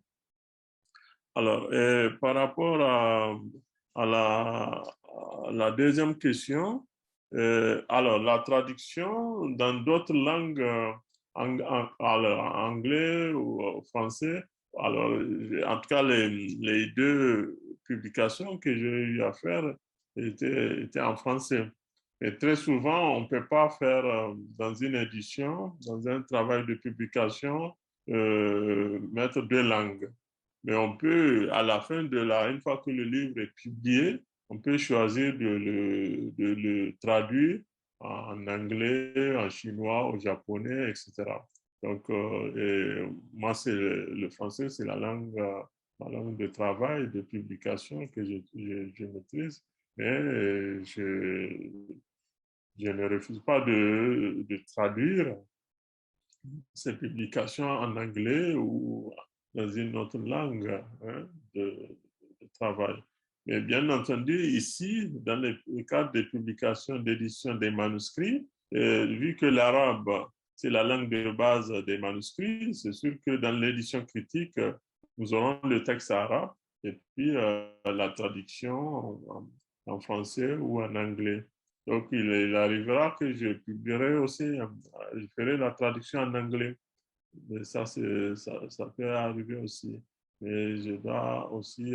Alors, par rapport à la deuxième question, alors la traduction dans d'autres langues, anglais ou français, alors en tout cas les deux publications que j'ai eu à faire étaient en français. Et très souvent, on ne peut pas faire dans une édition, dans un travail de publication, mettre deux langues. Mais on peut, à la fin une fois que le livre est publié, on peut choisir de le traduire en anglais, en chinois, au japonais, etc. Donc, moi, c'est le français, c'est la langue de travail, de publication que je maîtrise, mais je ne refuse pas de traduire ces publications en anglais ou dans une autre langue de travail. Mais bien entendu, ici, dans le cadre des publications d'édition des manuscrits, vu que l'arabe, c'est la langue de base des manuscrits, c'est sûr que dans l'édition critique, nous aurons le texte arabe et puis la traduction en français ou en anglais. Donc, il arrivera que je publierai aussi, je ferai la traduction en anglais. Mais ça peut arriver aussi. Mais je dois aussi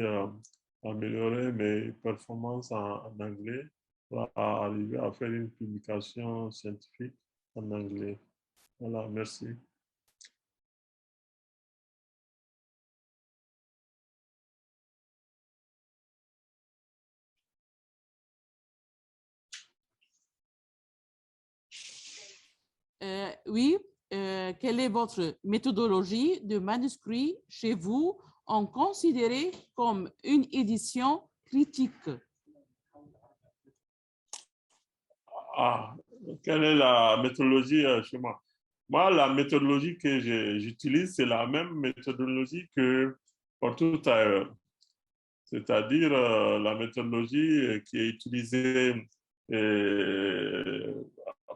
améliorer mes performances en anglais pour arriver à faire une publication scientifique en anglais. Voilà, merci. Oui, quelle est votre méthodologie de manuscrit chez vous en considéré comme une édition critique? Ah, quelle est la méthodologie chez moi? Moi, la méthodologie que j'utilise, c'est la même méthodologie que partout ailleurs. C'est-à-dire la méthodologie qui est utilisée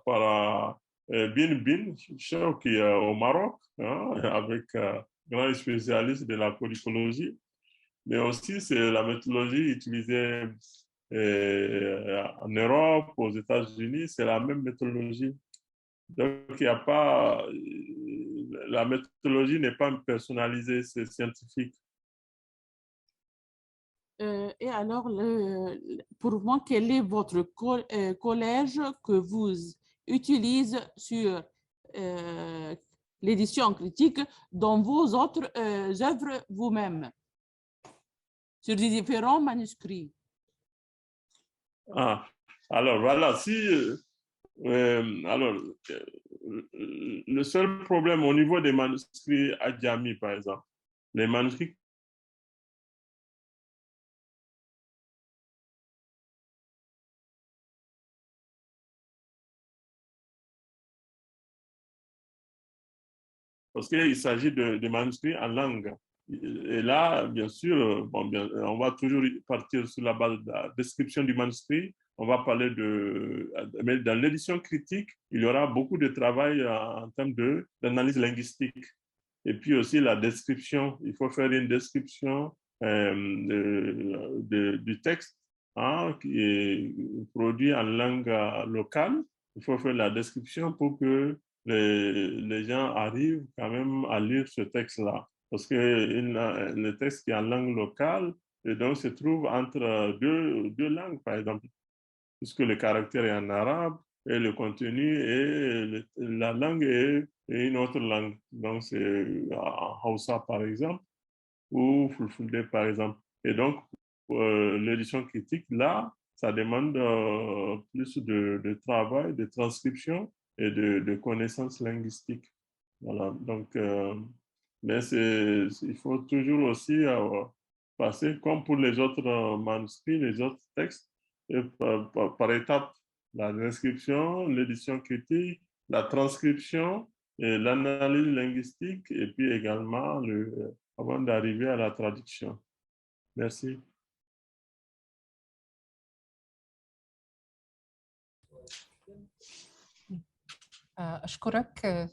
par Bin Bin, qui est au Maroc, hein, avec grand spécialiste de la polykologie, mais aussi c'est la méthodologie utilisée en Europe, aux États-Unis, c'est la même méthodologie. Donc, il n'y a pas, la méthodologie n'est pas personnalisée, c'est scientifique. Et alors, pour moi, quel est votre collège que vous utilisez sur l'édition critique dans vos autres œuvres vous-même, sur les différents manuscrits? Ah, alors voilà, si, alors, le seul problème au niveau des manuscrits Adjami, par exemple, les manuscrits parce qu'il s'agit de manuscrits en langue. Et là, bien sûr, bon, on va toujours partir sur la base de la description du manuscrit. On va parler mais dans l'édition critique, il y aura beaucoup de travail en termes d'analyse linguistique. Et puis aussi la description. Il faut faire une description du texte qui est produit en langue locale. Il faut faire la description pour que les gens arrivent quand même à lire ce texte-là. Parce que le texte qui est en langue locale, et donc se trouve entre deux langues, par exemple, puisque le caractère est en arabe et le contenu et la langue est une autre langue. Donc, c'est en Hausa, par exemple, ou Fulfulde, par exemple. Et donc, l'édition critique, là, ça demande plus de travail, de transcription et de connaissances linguistiques. Voilà. Donc, mais il faut toujours aussi passer, comme pour les autres manuscrits, les autres textes, et par étapes. La description, l'édition critique, la transcription, et l'analyse linguistique, et puis également avant d'arriver à la traduction. Merci. أشكرك.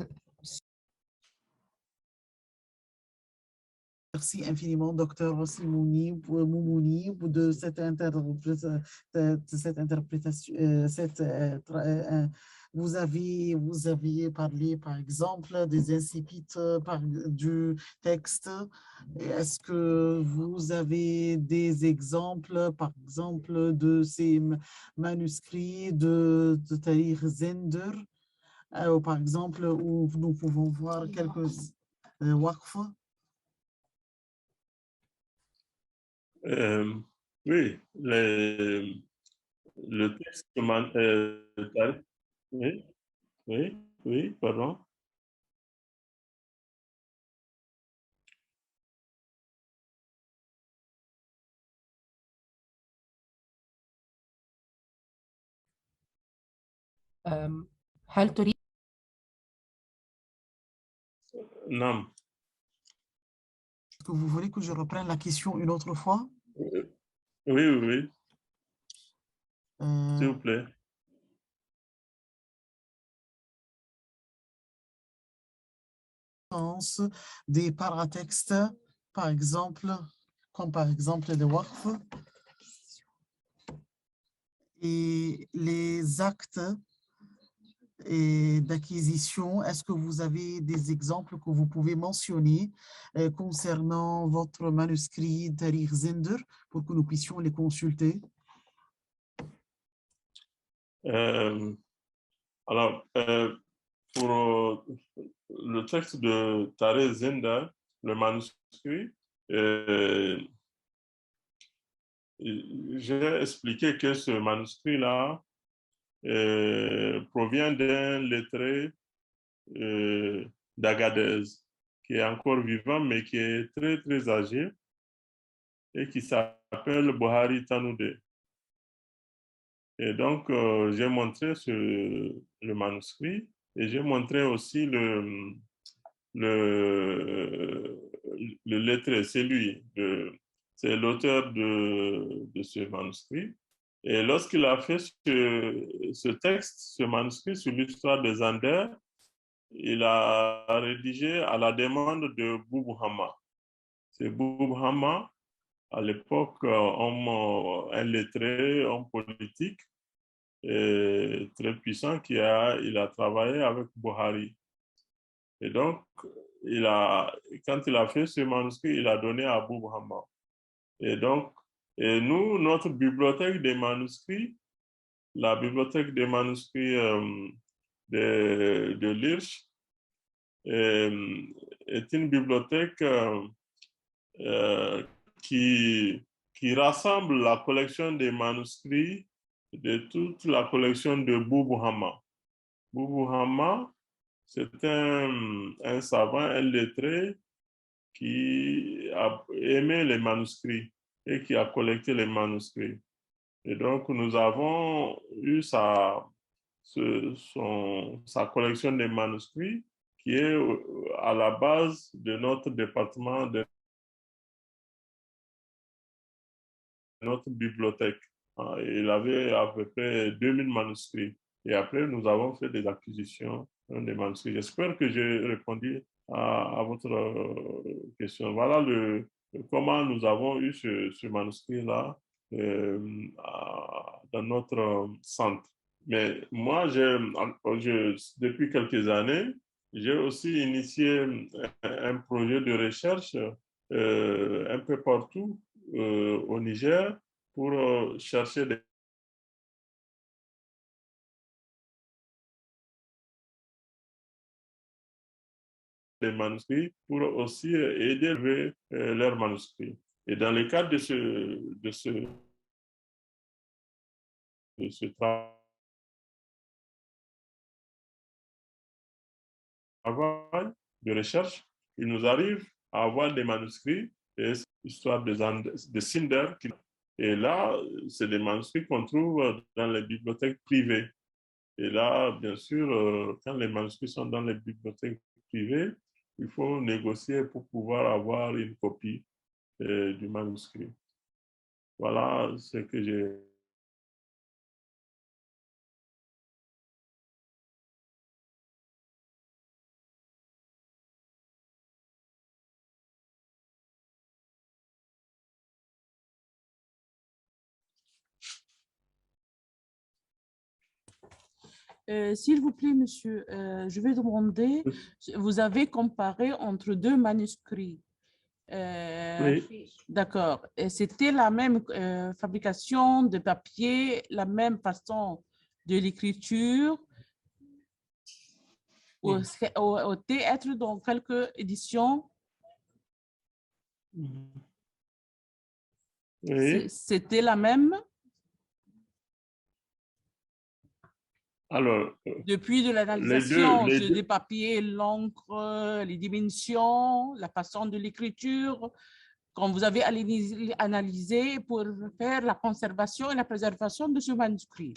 Merci infiniment, Dr. Moumouni, de cette interprétation. Vous aviez parlé, par exemple, des incipits du texte. Est-ce que vous avez des exemples, par exemple, de ces manuscrits de Tahir Zender, par exemple, où nous pouvons voir quelques waqf? Oui, le texte oui, oui, oui, pardon. هل تريد Non. Est-ce que vous voulez que je reprenne la question une autre fois? Oui, oui, oui. S'il vous plaît. Des paratextes, par exemple, comme par exemple les waqf et les actes d'acquisition. Est-ce que vous avez des exemples que vous pouvez mentionner concernant votre manuscrit Tahir Zender pour que nous puissions les consulter? Alors, pour le texte de Tahir Zender, le manuscrit, j'ai expliqué que ce manuscrit-là provient d'un lettré d'Agadez, qui est encore vivant, mais qui est très, très âgé et qui s'appelle Buhari Tanoudé. Et donc, j'ai montré le manuscrit et j'ai montré aussi le lettré, c'est lui, c'est l'auteur de ce manuscrit. Et lorsqu'il a fait ce texte, ce manuscrit sur l'histoire des Anders, il a rédigé à la demande de Boubou Hama. C'est Boubou Hama, à l'époque, un lettré, homme politique, et très puissant, il a travaillé avec Buhari. Et donc, quand il a fait ce manuscrit, il a donné à Boubou Hama. Et donc, nous, notre bibliothèque des manuscrits, la bibliothèque des manuscrits de l'IRCH, est une bibliothèque qui rassemble la collection des manuscrits de toute la collection de Boubou Hama. Boubou Hama, c'est un savant, un lettré qui a aimé les manuscrits et qui a collecté les manuscrits. Et donc, nous avons eu sa collection de manuscrits qui est à la base de notre département, de notre bibliothèque. Il avait à peu près 2000 manuscrits. Et après, nous avons fait des acquisitions des manuscrits. J'espère que j'ai répondu à votre question. Voilà comment nous avons eu ce manuscrit-là dans notre centre. Mais moi, depuis quelques années, j'ai aussi initié un projet de recherche un peu partout au Niger pour chercher des manuscrits pour aussi aider leurs manuscrits. Et dans le cadre de ce travail de recherche, il nous arrive à avoir des manuscrits, et l'histoire de Cinder. Et là, c'est des manuscrits qu'on trouve dans les bibliothèques privées. Et là, bien sûr, quand les manuscrits sont dans les bibliothèques privées, il faut négocier pour pouvoir avoir une copie du manuscrit. Voilà ce que j'ai. S'il vous plaît, monsieur, je vais demander, vous avez comparé entre deux manuscrits. Oui. D'accord. Et c'était la même fabrication de papier, la même façon de l'écriture, ou peut-être dans quelques éditions? Oui. C'était la même? Alors, depuis de l'analysation des papiers, l'encre, les dimensions, la façon de l'écriture, quand vous avez analysé pour faire la conservation et la préservation de ce manuscrit.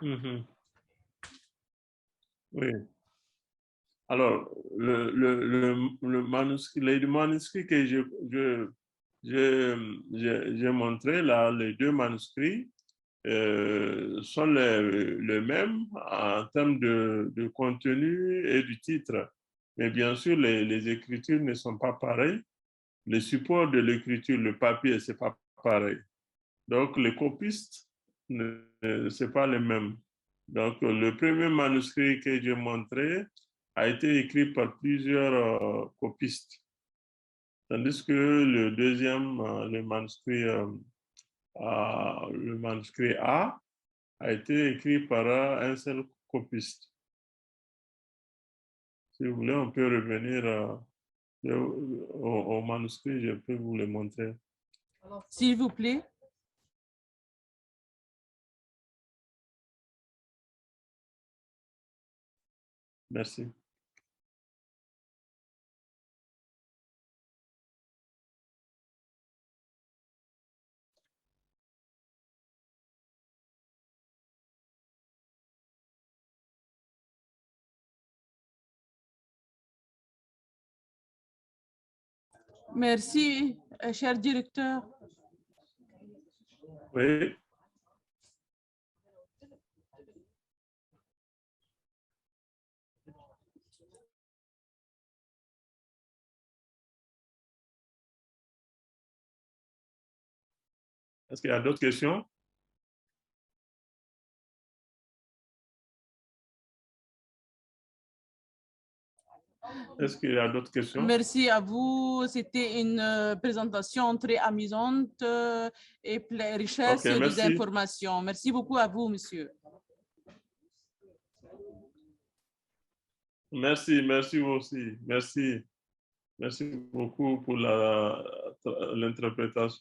Oui. Alors, le manuscrit, les manuscrits que j'ai montré là, les deux manuscrits, sont les mêmes en termes de contenu et du titre. Mais bien sûr, les écritures ne sont pas pareilles. Les supports de l'écriture, le papier, ce n'est pas pareil. Donc, les copistes, ce n'est pas les mêmes. Donc, le premier manuscrit que j'ai montré a été écrit par plusieurs copistes. Tandis que le deuxième, le manuscrit A, a été écrit par un seul copiste. Si vous voulez, on peut revenir au manuscrit, je peux vous le montrer. S'il vous plaît. Merci. Merci, cher directeur. Oui. Est-ce qu'il y a d'autres questions? Est-ce qu'il y a d'autres questions? Merci à vous. C'était une présentation très amusante et richesse Ok, merci. d'informations. Merci beaucoup à vous, monsieur. Merci, merci vous aussi. Merci. Merci beaucoup pour l'interprétation.